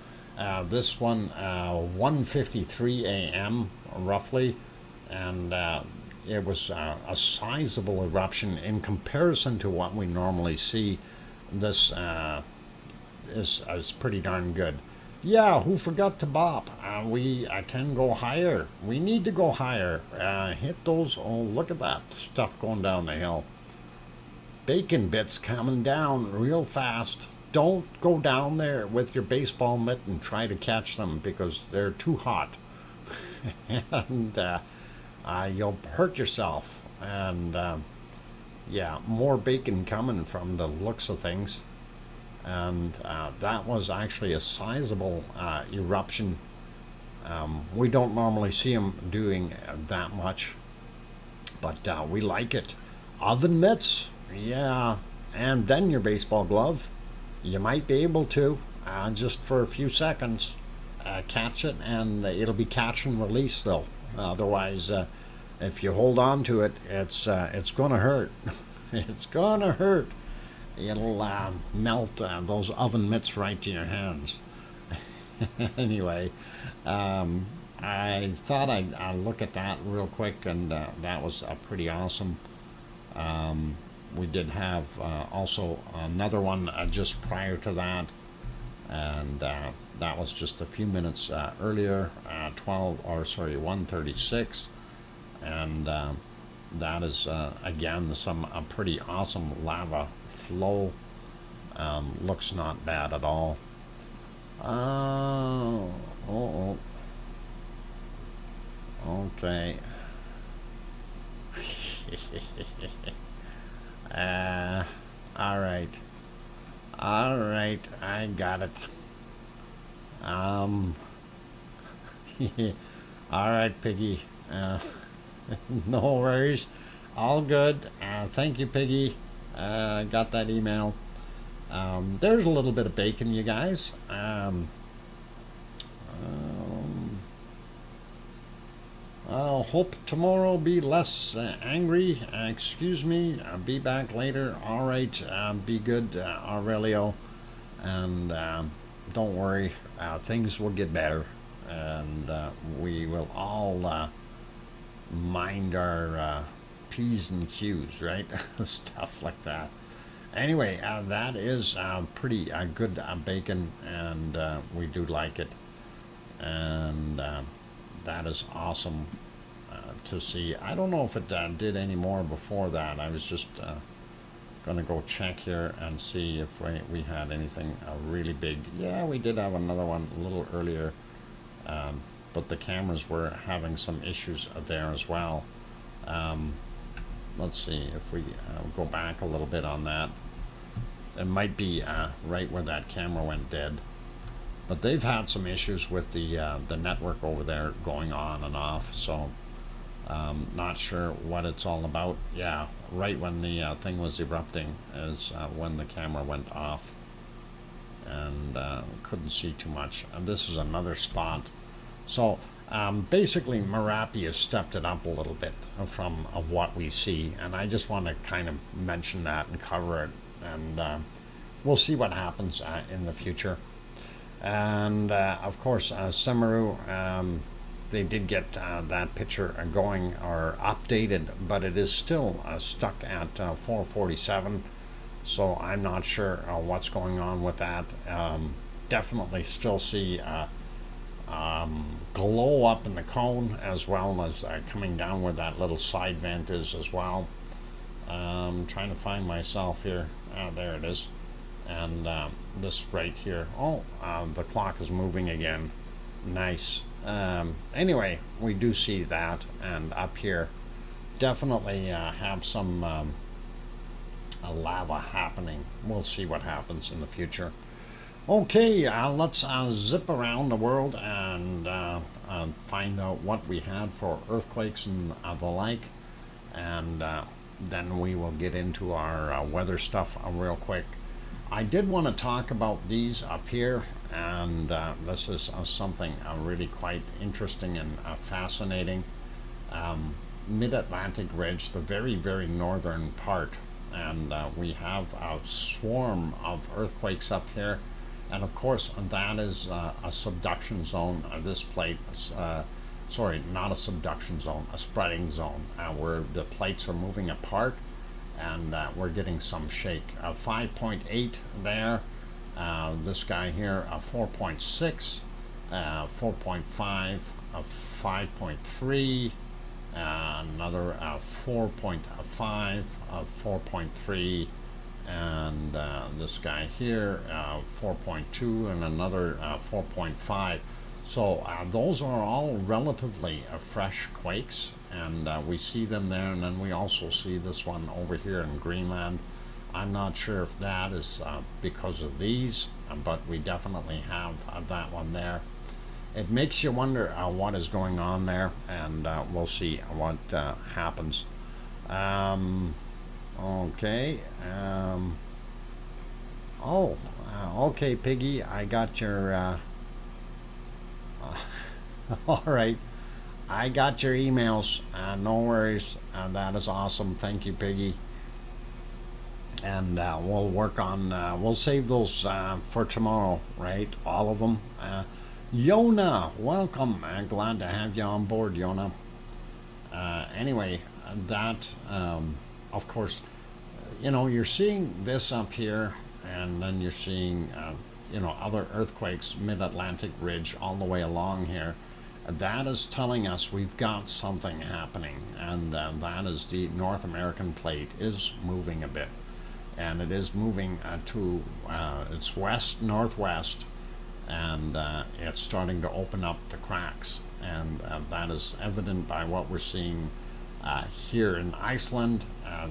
this one, 1:53 a.m. roughly, and it was a sizable eruption in comparison to what we normally see. This is pretty darn good. Yeah, who forgot to bop? We can go higher. We need to go higher. Hit those. Oh, look at that stuff going down the hill. Bacon bits coming down real fast. Don't go down there with your baseball mitt and try to catch them, because they're too hot. And you'll hurt yourself. And yeah, more bacon coming from the looks of things. And that was actually a sizable eruption. We don't normally see them doing that much, but we like it. Oven mitts, yeah, and then your baseball glove. You might be able to, just for a few seconds, catch it, and it'll be catch and release though. Otherwise, if you hold on to it, it's gonna hurt. It's gonna hurt. It'll melt those oven mitts right to your hands. Anyway, I thought I'd look at that real quick, and that was pretty awesome. We did have also another one just prior to that, and that was just a few minutes earlier, 1:36, and that is again some pretty awesome lava flow. Looks not bad at all. Okay. All right, I got it. All right, Piggy. No worries, all good. Thank you, Piggy. Got that email. There's a little bit of bacon, you guys. I'll hope tomorrow be less angry. Excuse me. I'll be back later. All right. Be good, Aurelio. And don't worry. Things will get better. And we will all mind our P's and Q's, right? Stuff like that. Anyway, that is pretty good bacon, and we do like it. And that is awesome to see. I don't know if it did any more before that. I was just going to go check here and see if we had anything really big. Yeah, we did have another one a little earlier, but the cameras were having some issues there as well. Let's see if we go back a little bit on that. It might be right where that camera went dead. But they've had some issues with the network over there going on and off, so not sure what it's all about. Yeah, right when the thing was erupting is when the camera went off, and couldn't see too much. And this is another spot. So basically, Merapi has stepped it up a little bit from what we see, and I just want to kind of mention that and cover it, and we'll see what happens in the future. And of course, Semaru, they did get that picture going or updated, but it is still stuck at 447. So I'm not sure what's going on with that. Definitely still see glow up in the cone, as well as coming down where that little side vent is as well. Trying to find myself here. There it is. And this right here. Oh, the clock is moving again. Nice. Anyway, we do see that, and up here definitely have some lava happening. We'll see what happens in the future. Okay, let's zip around the world and find out what we had for earthquakes and the like, and then we will get into our weather stuff real quick. I did want to talk about these up here, and this is something really quite interesting and fascinating. Mid-Atlantic Ridge, the very, very northern part, and we have a swarm of earthquakes up here, and of course that is a subduction zone. This plate, sorry, not a subduction zone, a spreading zone, where the plates are moving apart, and we're getting some shake. 5.8 there. This guy here, 4.6, 4.5, 5.3, another 4.5, 4.3, and this guy here, 4.2, and another 4.5. So those are all relatively fresh quakes, and we see them there, and then we also see this one over here in Greenland. I'm not sure if that is because of these, but we definitely have that one there. It makes you wonder what is going on there, and we'll see what happens. Okay. Okay, Piggy, I got your all right, I got your emails. No worries. That is awesome. Thank you, Piggy. And we'll work on, we'll save those for tomorrow, right? All of them. Yona, welcome. Glad to have you on board, Yona. Anyway, that, of course, you know, you're seeing this up here, and then you're seeing, you know, other earthquakes, mid-Atlantic Ridge, all the way along here. That is telling us we've got something happening, and that is the North American plate is moving a bit, and it is moving to its west-northwest, and it's starting to open up the cracks, and that is evident by what we're seeing here in Iceland,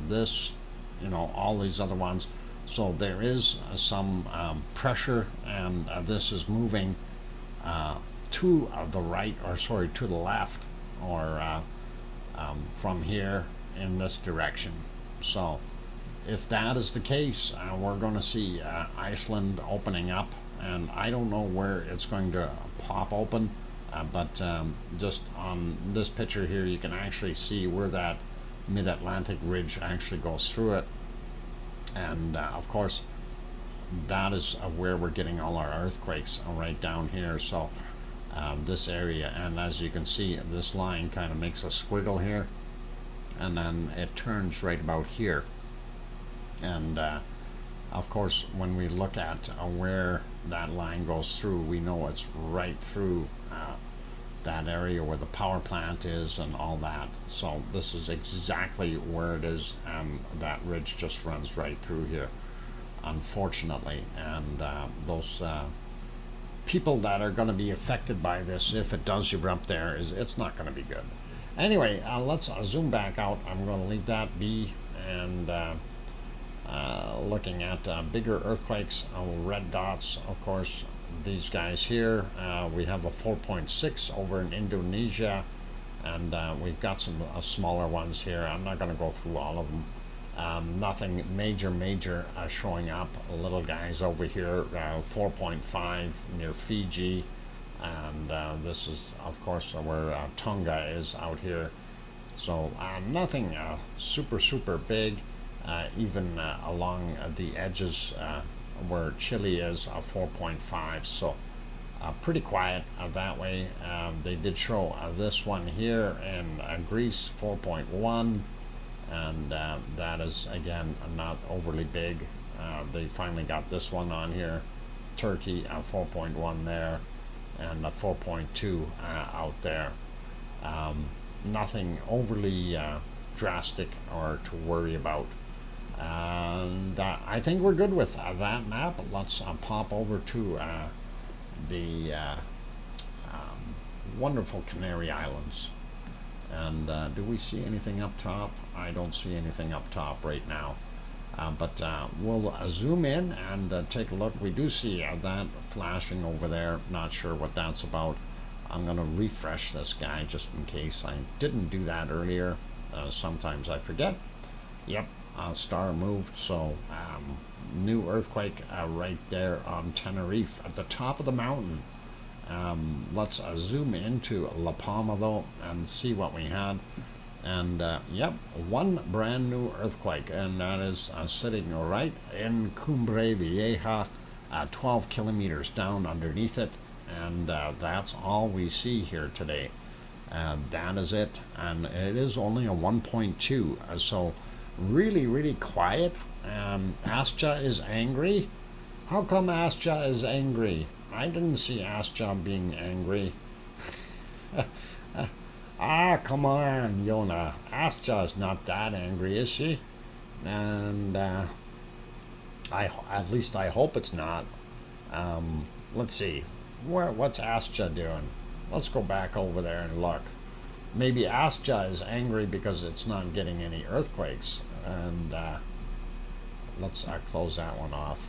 this, you know, all these other ones. So there is some pressure, and this is moving to the right, or sorry, to the left, or from here in this direction. So if that is the case, we're going to see Iceland opening up, and I don't know where it's going to pop open, but just on this picture here, you can actually see where that mid-Atlantic ridge actually goes through it, and of course that is where we're getting all our earthquakes, right down here. So this area, and as you can see, this line kind of makes a squiggle here, and then it turns right about here. And of course, when we look at where that line goes through, we know it's right through that area where the power plant is and all that. So this is exactly where it is, and that ridge just runs right through here, unfortunately. And those people that are going to be affected by this, if it does erupt there, it's not going to be good. Anyway, let's zoom back out. I'm going to leave that be, and looking at bigger earthquakes, red dots, of course, these guys here. We have a 4.6 over in Indonesia, and we've got some smaller ones here. I'm not going to go through all of them. Nothing major showing up. Little guys over here, 4.5 near Fiji, and this is, of course, where Tonga is out here. So nothing super big. Even along the edges where Chile is, 4.5. So pretty quiet that way. They did show this one here in Greece, 4.1, and that is again not overly big. They finally got this one on here, Turkey, 4.1 there, and a 4.2 out there. Nothing overly drastic or to worry about. And I think we're good with that map. Let's pop over to the wonderful Canary Islands. And do we see anything up top? I don't see anything up top right now. But we'll zoom in and take a look. We do see that flashing over there. Not sure what that's about. I'm going to refresh this guy just in case I didn't do that earlier. Sometimes I forget. Yep, star moved. So new earthquake right there on Tenerife at the top of the mountain. Let's zoom into La Palma though and see what we had. And yep, one brand new earthquake, and that is sitting right in Cumbre Vieja, 12 kilometers down underneath it. And that's all we see here today. That is it, and it is only a 1.2, so really quiet. Astja is angry. How come Astja is angry? I didn't see Astja being angry. Come on, Yona. Astja is not that angry, is she? And at least I hope it's not. Let's see. What's Astja doing? Let's go back over there and look. Maybe Astja is angry because it's not getting any earthquakes. And let's close that one off.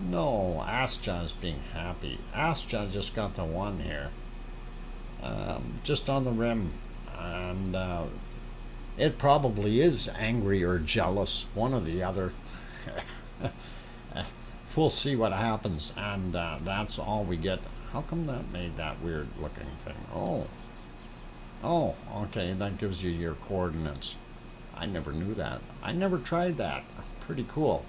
No, Astja is being happy. Astja just got the one here. Just on the rim. And it probably is angry or jealous, one or the other. We'll see what happens, and that's all we get. How come that made that weird looking thing? Oh, okay, that gives you your coordinates. I never knew that. I never tried that. Pretty cool.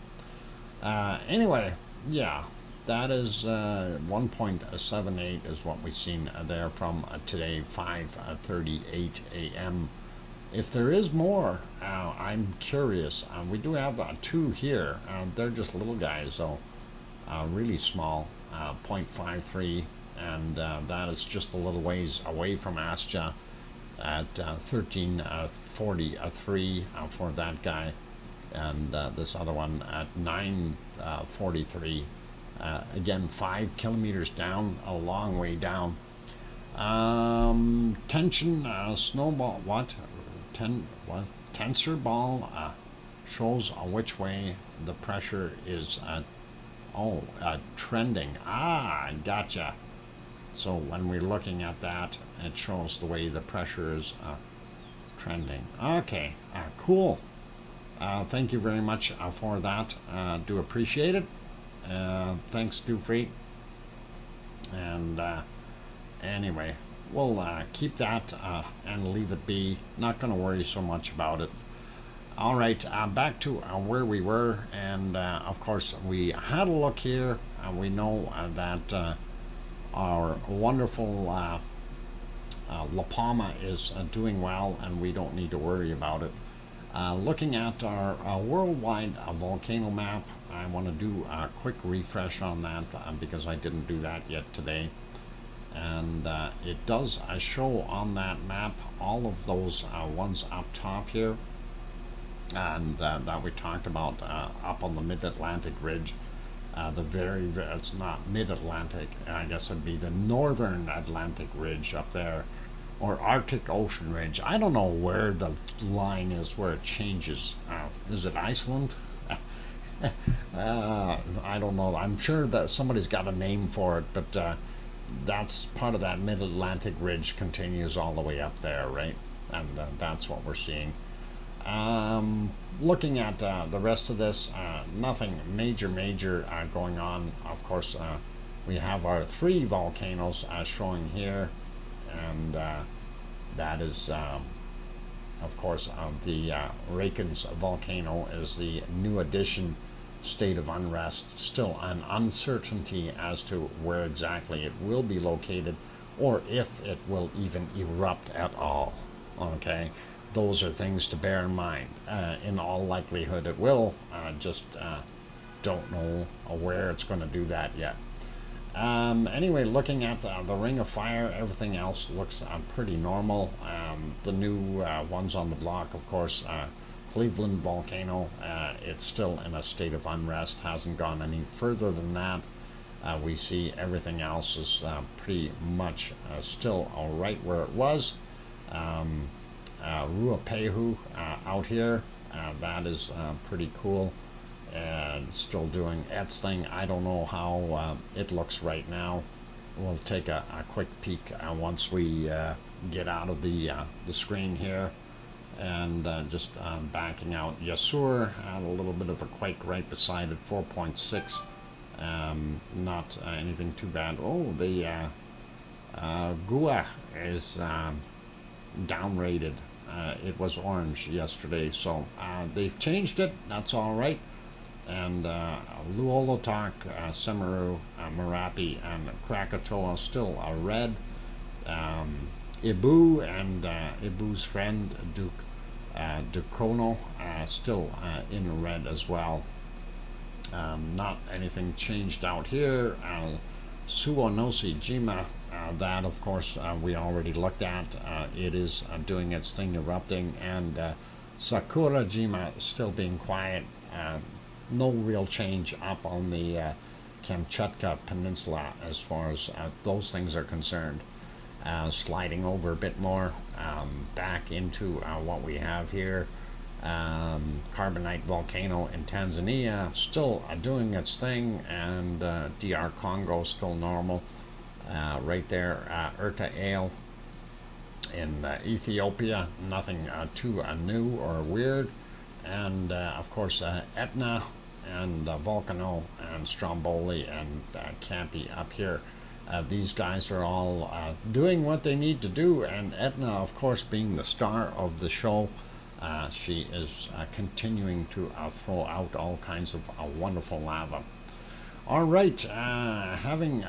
Anyway, yeah, that is 1.78 is what we've seen there from today, 5:38 a.m. If there is more, I'm curious. We do have two here. They're just little guys, though. Really small, 0.53, and that is just a little ways away from Astja at 1343 for that guy, and this other one at 943. Again, 5 kilometers down, a long way down. Tension snowball. What? Tensor ball shows which way the pressure is. Trending. Gotcha. So when we're looking at that, it shows the way the pressure is trending. Okay, cool. Thank you very much for that. Do appreciate it. Thanks, Dufree. And anyway, we'll keep that and leave it be. Not going to worry so much about it. All right, back to where we were, and of course we had a look here. We know that our wonderful La Palma is doing well, and we don't need to worry about it. Looking at our worldwide volcano map, I want to do a quick refresh on that because I didn't do that yet today. And it does show on that map all of those ones up top here. And that we talked about up on the mid-Atlantic ridge. It's not mid-Atlantic, I guess it'd be the northern Atlantic ridge up there, or Arctic Ocean ridge. I don't know where the line is where it changes. Is it Iceland? I don't know. I'm sure that somebody's got a name for it, but that's part of that mid-Atlantic ridge continues all the way up there, right? And that's what we're seeing. Looking at the rest of this, nothing major going on. Of course, we have our 3 volcanoes showing here, and that is, of course, the Reykjanes volcano is the new addition state of unrest, still an uncertainty as to where exactly it will be located or if it will even erupt at all. Okay, those are things to bear in mind. In all likelihood it will, just don't know where it's going to do that yet. Anyway, looking at the Ring of Fire, everything else looks pretty normal. The new ones on the block, of course, Cleveland volcano, it's still in a state of unrest, hasn't gone any further than that. We see everything else is pretty much still right where it was. Ruapehu out here, that is pretty cool, and still doing its thing. I don't know how it looks right now. We'll take a quick peek once we get out of the screen here. And just backing out Yasur, had a little bit of a quake right beside it, 4.6. Not anything too bad. Oh, the Gua is downrated. It was orange yesterday, so they've changed it. That's all right. And Luolotok, Semeru, Merapi, and Krakatoa still red. Ibu and Ibu's friend Dukono still in red as well. Not anything changed out here. Suonosi Jima, that of course we already looked at. It is doing its thing, erupting, and Sakura Jima still being quiet. No real change up on the Kamchatka Peninsula as far as those things are concerned. Sliding over a bit more back into what we have here. Carbonite volcano in Tanzania still doing its thing, and DR Congo still normal. Right there, Erta Ale in Ethiopia, nothing too new or weird. And of course Etna and Volcano and Stromboli and Campi up here. These guys are all doing what they need to do, and Etna, of course, being the star of the show, she is continuing to throw out all kinds of wonderful lava. All right, having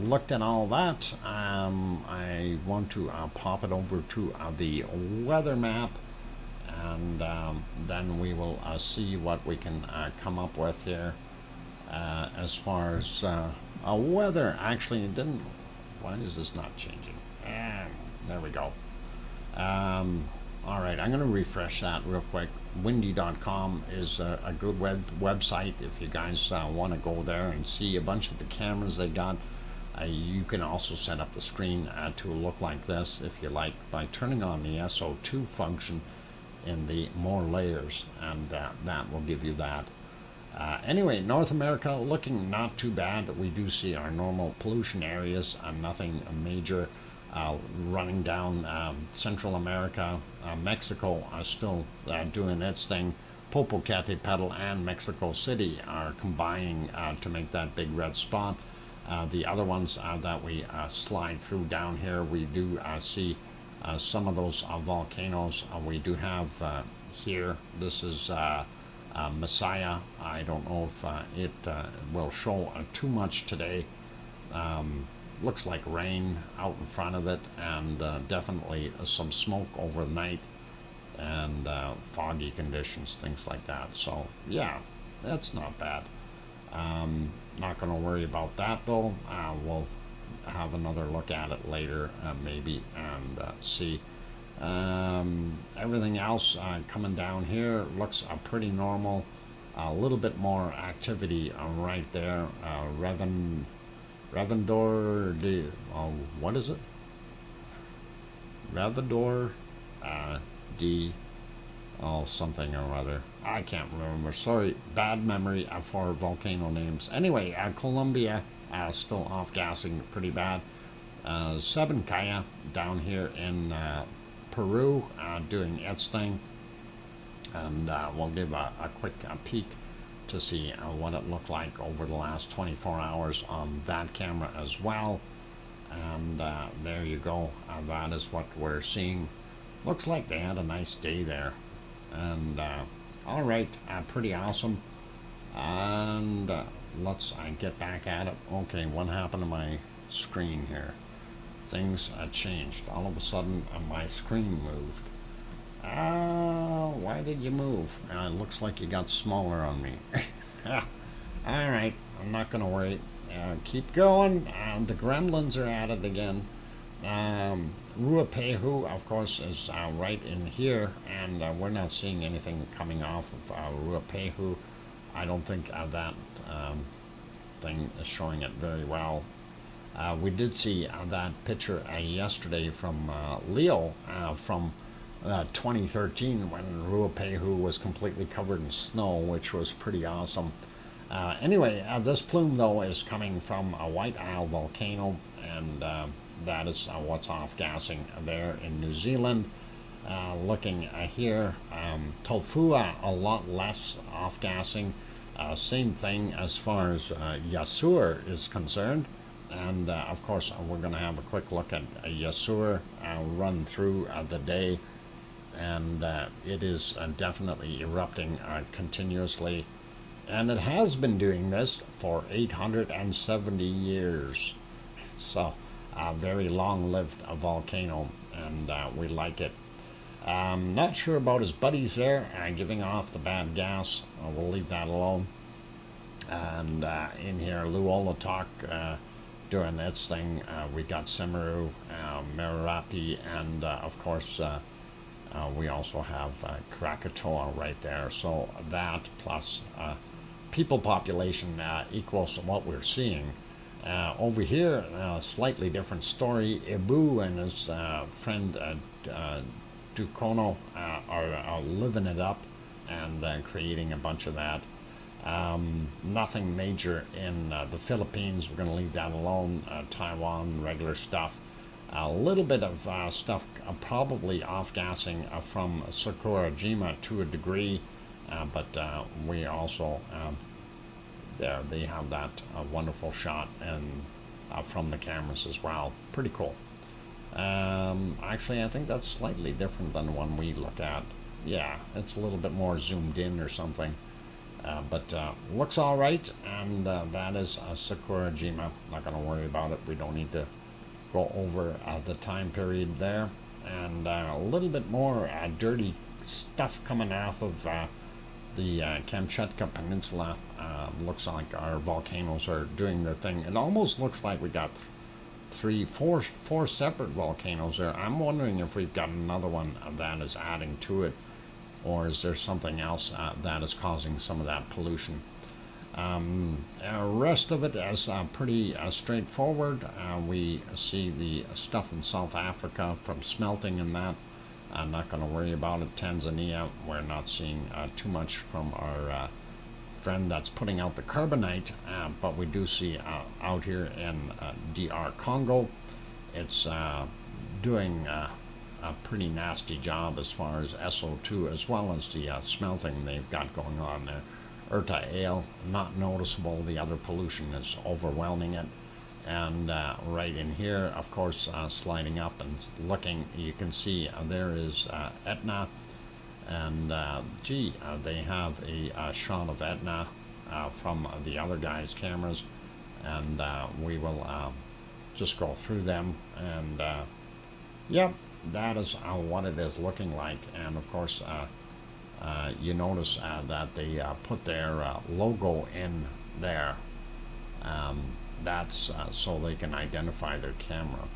looked at all that, I want to pop it over to the weather map, and then we will see what we can come up with here as far as weather. Actually, it didn't. Why is this not changing? There we go. All right, I'm going to refresh that real quick. Windy.com is a good website if you guys want to go there and see a bunch of the cameras they got. You can also set up the screen to look like this if you like by turning on the SO2 function in the more layers, and that will give you that. Anyway, North America looking not too bad. We do see our normal pollution areas, nothing major. Running down Central America, Mexico are still doing its thing. Popocatépetl and Mexico City are combining to make that big red spot. The other ones that we slide through down here, we do see some of those volcanoes. We do have here, this is Messiah. I don't know if it will show too much today. Looks like rain out in front of it, and definitely some smoke overnight, and foggy conditions, things like that. So yeah, that's not bad. Not going to worry about that though. We'll have another look at it later maybe, and see. Everything else coming down here looks pretty normal. A little bit more activity right there. Revendor, what is it? Revendor, something or other. I can't remember. Sorry, bad memory for volcano names. Anyway, Colombia still off-gassing pretty bad. Sabancaya down here in Peru doing its thing. And we'll give a quick peek to see what it looked like over the last 24 hours on that camera as well. And there you go. That is what we're seeing. Looks like they had a nice day there. And all right, pretty awesome. And let's get back at it. Okay, what happened to my screen here? Things changed. All of a sudden, my screen moved. Why did you move? It looks like you got smaller on me. Alright, I'm not going to worry. Keep going. The gremlins are at it again. Ruapehu, of course, is right in here, and we're not seeing anything coming off of Ruapehu. I don't think that thing is showing it very well. We did see that picture yesterday from Leo from 2013 when Ruapehu was completely covered in snow, which was pretty awesome. Anyway, this plume though is coming from a White Isle volcano, and that is what's off-gassing there in New Zealand. Looking here, Tofua, a lot less off-gassing. Same thing as far as Yasur is concerned. And of course, we're going to have a quick look at Yasur run through the day. And it is definitely erupting continuously. And it has been doing this for 870 years. So, a very long-lived volcano, and we like it. Not sure about his buddies there, giving off the bad gas. We'll leave that alone. And in here, Luolatok doing its thing. We got Semeru, Merarapi, and of course, we also have Krakatoa right there. So that plus people population equals what we're seeing. Over here, slightly different story. Ibu and his friend Dukono are living it up and creating a bunch of that. Nothing major in the Philippines. We're going to leave that alone. Taiwan, regular stuff. A little bit of stuff probably off-gassing from Sakurajima to a degree, but we also there they have that wonderful shot and from the cameras as well. Pretty cool. Actually, I think that's slightly different than the one we look at. Yeah, it's a little bit more zoomed in or something. But looks all right, and that is Sakurajima. Not going to worry about it. We don't need to go over the time period there. And a little bit more dirty stuff coming off of the Kamchatka Peninsula. Looks like our volcanoes are doing their thing. It almost looks like we got four separate volcanoes there. I'm wondering if we've got another one that is adding to it, or is there something else that is causing some of that pollution? Rest of it is pretty straightforward. We see the stuff in South Africa from smelting and that. I'm not going to worry about it. Tanzania, we're not seeing too much from our friend that's putting out the carbonite, but we do see out here in DR Congo, it's doing a pretty nasty job as far as SO2 as well as the smelting they've got going on there. Urta Ale, not noticeable. The other pollution is overwhelming it. And right in here, of course, sliding up and looking, you can see there is Etna. And they have a shot of Etna from the other guy's cameras. And we will just go through them. And yep, that is what it is looking like. And of course, you notice that they put their logo in there. That's so they can identify their camera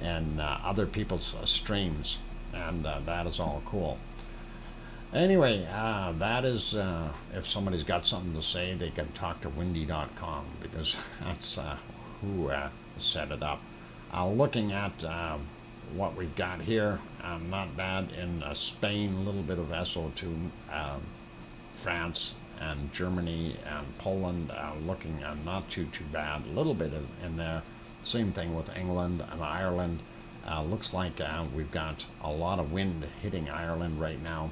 and other people's streams, and that is all cool. Anyway, that is if somebody's got something to say, they can talk to windy.com, because that's who set it up. Looking at what we've got here, not bad in Spain, a little bit of SO2, France and Germany and Poland looking not too bad, a little bit in there. Same thing with England and Ireland. Looks like we've got a lot of wind hitting Ireland right now,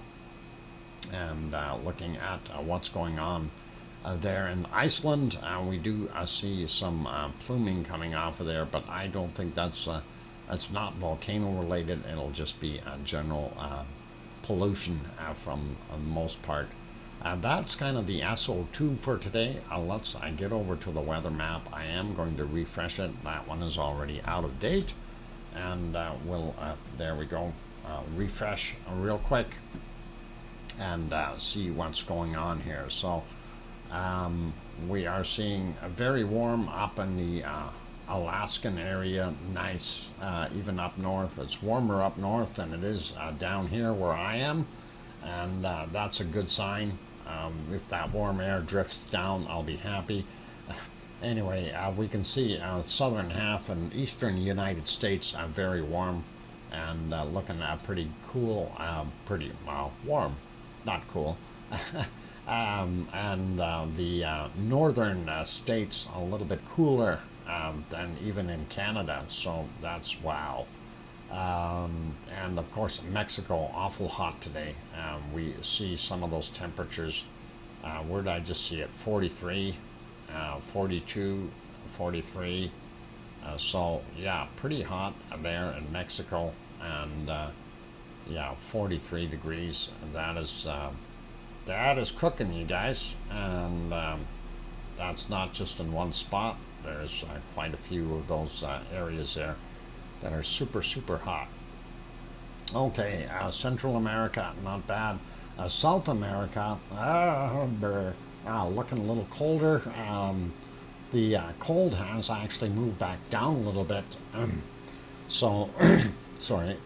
and looking at what's going on there in Iceland, we do see some pluming coming off of there, but I don't think that's not volcano related. It'll just be a general pollution from the most part. That's kind of the SO2 for today. Let's get over to the weather map. I am going to refresh it. That one is already out of date. And there we go, refresh real quick and see what's going on here. So we are seeing very warm up in the Alaskan area. Nice, even up north. It's warmer up north than it is down here where I am, and that's a good sign. If that warm air drifts down, I'll be happy. Anyway, we can see southern half and eastern United States are very warm and looking pretty cool, pretty warm, not cool. And the northern states a little bit cooler than even in Canada, so that's wow. And of course Mexico, awful hot today. We see some of those temperatures. Where did I just see it? 43, 42, 43. So yeah, pretty hot there in Mexico, and yeah, 43 degrees. That is cooking, you guys, and that's not just in one spot. There's quite a few of those areas there that are super, super hot. Okay, Central America, not bad. South America, looking a little colder. The cold has actually moved back down a little bit. So, sorry,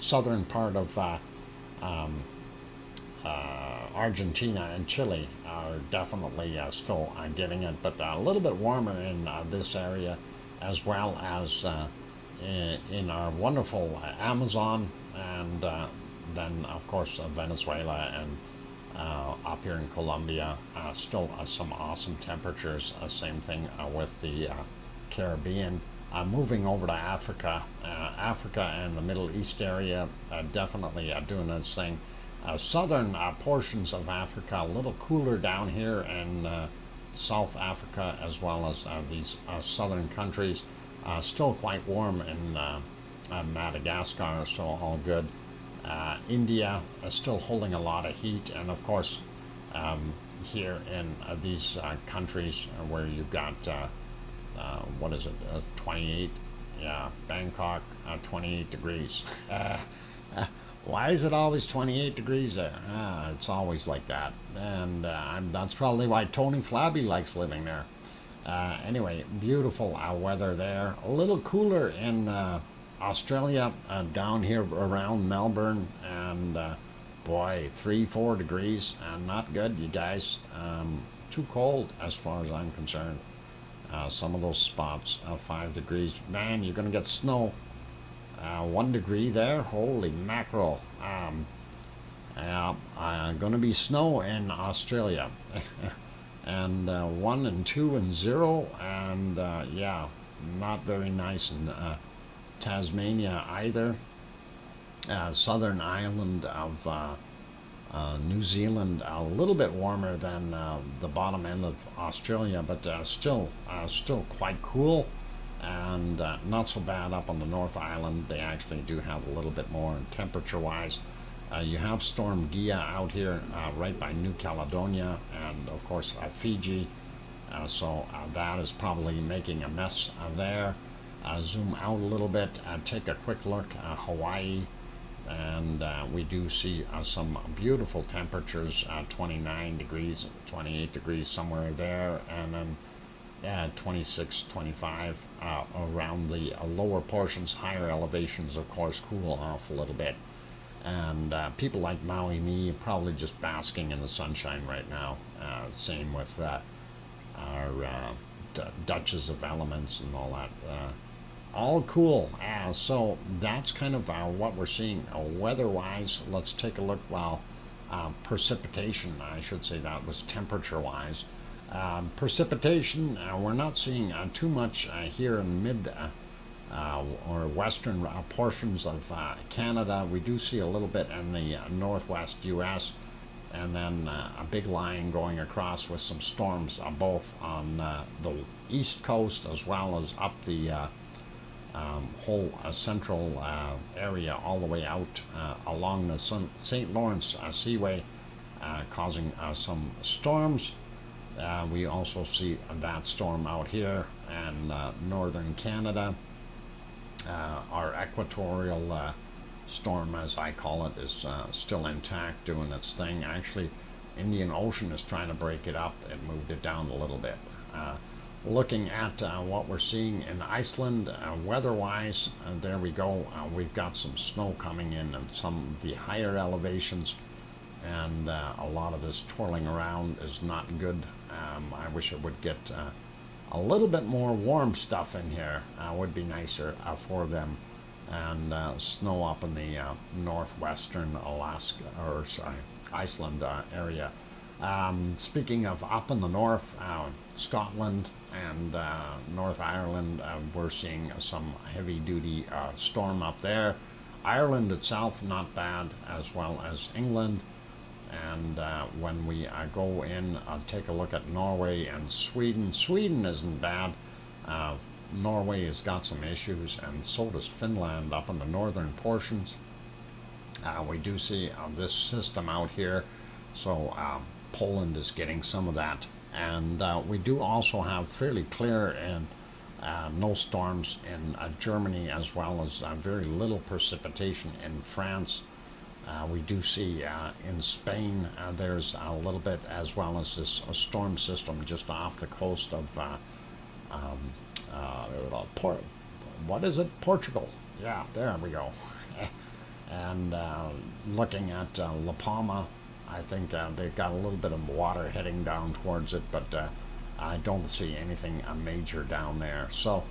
southern part of Argentina and Chile are definitely still getting it, but a little bit warmer in this area, as well as in our wonderful Amazon, and then of course Venezuela, and up here in Colombia, still some awesome temperatures. Same thing with the Caribbean. Moving over to Africa, Africa and the Middle East area, definitely doing its thing. Southern portions of Africa a little cooler down here in South Africa, as well as these southern countries. Still quite warm in Madagascar, so all good. India is still holding a lot of heat, and of course here in these countries where you've got 28, yeah, Bangkok, 28 degrees. Why is it always 28 degrees there? It's always like that, and that's probably why Tony Flabby likes living there. Anyway, beautiful weather there. A little cooler in Australia, down here around Melbourne, and boy, 3-4 degrees, not good, you guys. Too cold as far as I'm concerned. Some of those spots, 5 degrees. Man, you're gonna get snow. 1 degree there, holy mackerel. Gonna be snow in Australia. And 1 and 2 and 0, and yeah, not very nice in Tasmania either. Southern island of New Zealand, a little bit warmer than the bottom end of Australia, but still quite cool, and not so bad up on the North Island. They actually do have a little bit more temperature-wise. You have Storm Gia out here right by New Caledonia, and of course Fiji, so that is probably making a mess there. Zoom out a little bit, take a quick look at Hawaii, and we do see some beautiful temperatures, 29 degrees, 28 degrees somewhere there, and then 26, 25 around the lower portions. Higher elevations, of course, cool off a little bit. And people like Maui Me probably just basking in the sunshine right now. Same with our Duchess of Elements and all that. All cool. So that's kind of what we're seeing weather-wise. Let's take a look. Precipitation, I should say, that was temperature-wise. Precipitation, we're not seeing too much here in mid or western portions of Canada. We do see a little bit in the northwest U.S., and then a big line going across with some storms both on the east coast as well as up the whole central area, all the way out along the St. Lawrence Seaway. causing some storms. We also see that storm out here in northern Canada. Our equatorial storm, as I call it, is still intact, doing its thing. Actually, Indian Ocean is trying to break it up. It moved it down a little bit. Looking at what we're seeing in Iceland, weather-wise, there we go. We've got some snow coming in and some of the higher elevations, and a lot of this twirling around is not good. I wish it would get a little bit more warm stuff in here. Would be nicer for them. And snow up in the northwestern Alaska, or sorry, Iceland area. Speaking of up in the north, Scotland and North Ireland, we're seeing some heavy-duty storm up there. Ireland itself, not bad, as well as England. And when we go in, take a look at Norway and Sweden. Sweden isn't bad. Norway has got some issues, and so does Finland up in the northern portions. We do see this system out here, so Poland is getting some of that. And we do also have fairly clear and no storms in Germany, as well as very little precipitation in France. We do see in Spain there's a little bit, as well as this storm system just off the coast of what is it? Portugal. Yeah, there we go. And looking at La Palma, I think they've got a little bit of water heading down towards it, but I don't see anything major down there. So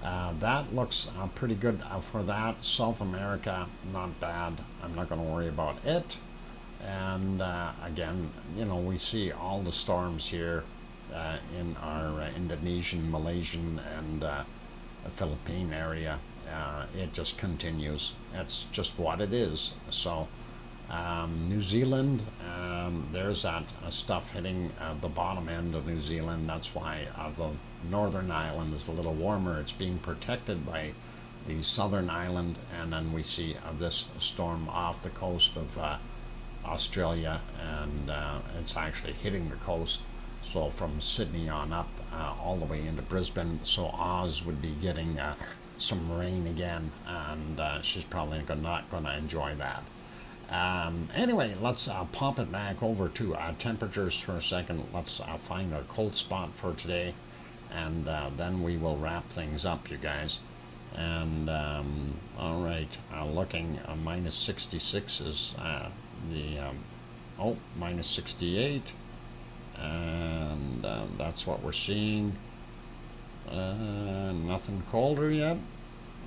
that looks pretty good for that. South America, not bad. I'm not going to worry about it. And again, you know, we see all the storms here in our Indonesian, Malaysian, and Philippine area. It just continues. It's just what it is. So New Zealand, there's that stuff hitting the bottom end of New Zealand. That's why the northern island is a little warmer. It's being protected by the southern island, and then we see this storm off the coast of Australia, and it's actually hitting the coast. So from Sydney on up, all the way into Brisbane. So Oz would be getting some rain again, and she's probably not going to enjoy that. Anyway, let's pop it back over to temperatures for a second. Let's find a cold spot for today, and then we will wrap things up, you guys. And all right, looking minus 66 is minus 68. And that's what we're seeing. Nothing colder yet.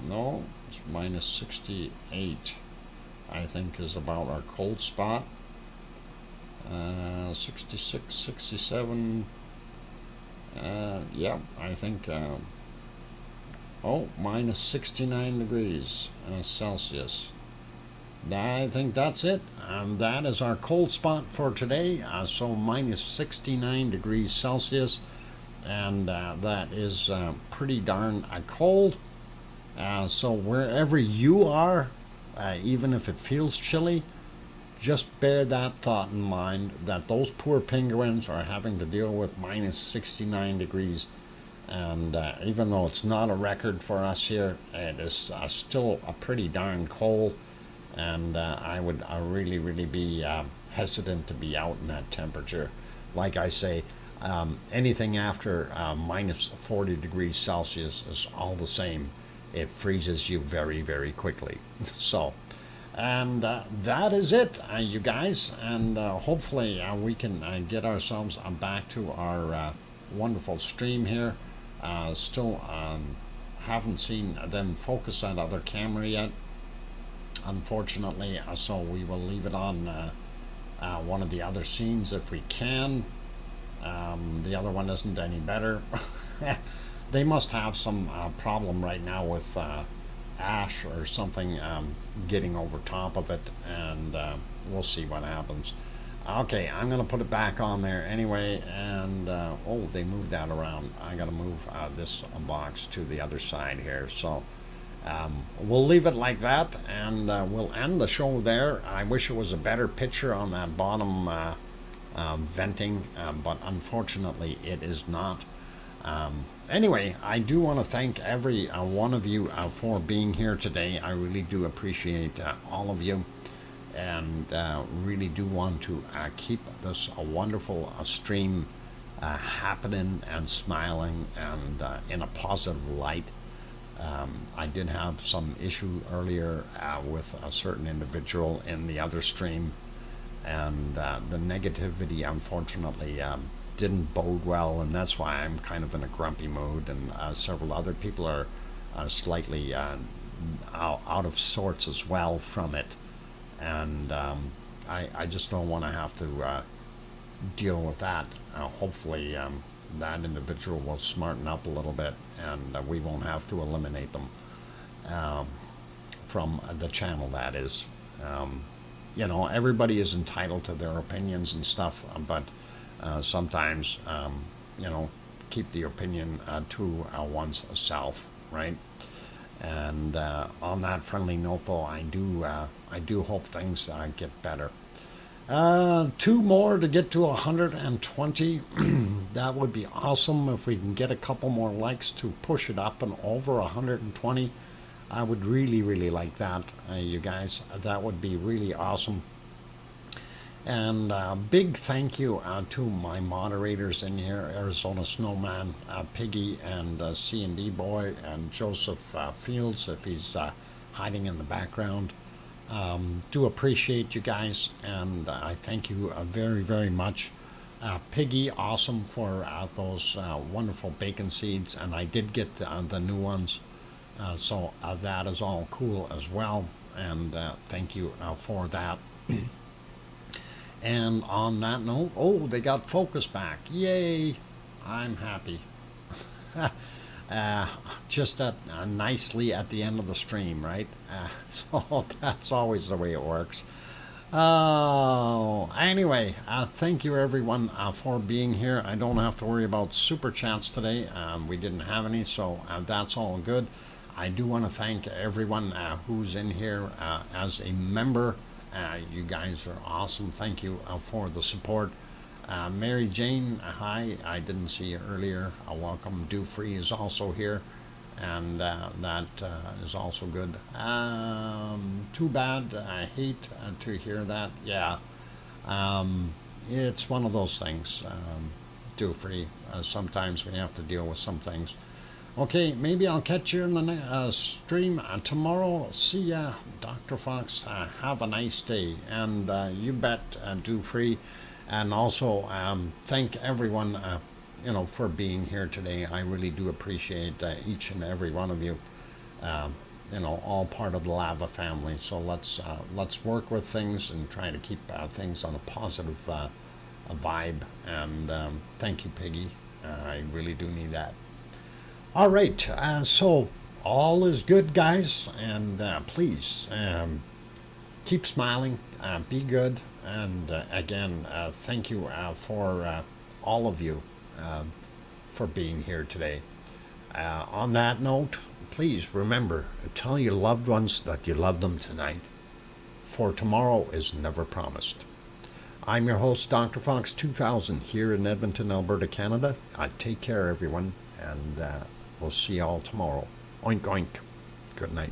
No, it's minus 68, I think, is about our cold spot. 66, 67. Yeah, I think. Minus 69 degrees Celsius. I think that's it. That is our cold spot for today. So minus 69 degrees Celsius, and that is pretty darn cold. So wherever you are, even if it feels chilly, just bear that thought in mind, that those poor penguins are having to deal with minus 69 degrees. And even though it's not a record for us here, it is still a pretty darn cold. And I would really, really be hesitant to be out in that temperature. Like I say, anything after minus 40 degrees Celsius is all the same. It freezes you very, very quickly. So, and that is it, you guys. And hopefully we can get ourselves back to our wonderful stream here. Still haven't seen them focus that other camera yet, unfortunately, so we will leave it on one of the other scenes if we can. The other one isn't any better. They must have some problem right now with ash or something getting over top of it, and we'll see what happens. Okay, I'm going to put it back on there anyway, and they moved that around. I got to move this box to the other side here, so we'll leave it like that, and we'll end the show there. I wish it was a better picture on that bottom venting, but unfortunately it is not. Anyway, I do want to thank every one of you for being here today. I really do appreciate all of you, and really do want to keep this a wonderful stream happening and smiling and in a positive light. I did have some issue earlier with a certain individual in the other stream, and the negativity unfortunately didn't bode well, and that's why I'm kind of in a grumpy mood, and several other people are slightly out of sorts as well from it, and I just don't want to have to deal with that. Hopefully that individual will smarten up a little bit, and we won't have to eliminate them from the channel, that is. You know, everybody is entitled to their opinions and stuff, but sometimes, you know, keep the opinion to one's self, right? And on that friendly note, though, I do hope things get better. 2 more to get to 120. That would be awesome if we can get a couple more likes to push it up and over 120. I would really like that, you guys. That would be really awesome. And big thank you to my moderators in here: Arizona Snowman, Piggy, and C&D Boy, and Joseph Fields, if he's hiding in the background. Do appreciate you guys, and I thank you very much. Piggy, awesome for those wonderful bacon seeds, and I did get the new ones, so that is all cool as well, and thank you for that. And on that note, oh, they got focus back. Yay! I'm happy. Just nicely at the end of the stream, right? So that's always the way it works. Oh, anyway, thank you everyone for being here. I don't have to worry about super chats today. We didn't have any, so that's all good. I do want to thank everyone who's in here as a member. You guys are awesome. Thank you for the support. Mary Jane, hi. I didn't see you earlier. Welcome. Do Free is also here, and that is also good. Too bad. I hate to hear that. Yeah, it's one of those things. Do Free. Sometimes we have to deal with some things. Okay, maybe I'll catch you in the stream tomorrow. See ya, Dr. Fox. Have a nice day, and you bet, Do Free. And also thank everyone, you know, for being here today. I really do appreciate each and every one of you. You know, all part of the Lava family. So let's work with things and try to keep things on a positive vibe. And thank you, Piggy. I really do need that. All right, so all is good, guys, and please keep smiling, be good, and again, thank you for all of you for being here today. On that note, please remember, tell your loved ones that you love them tonight, for tomorrow is never promised. I'm your host, DrFox2000, here in Edmonton, Alberta, Canada. Take care, everyone, and we'll see you all tomorrow. Oink, oink. Good night.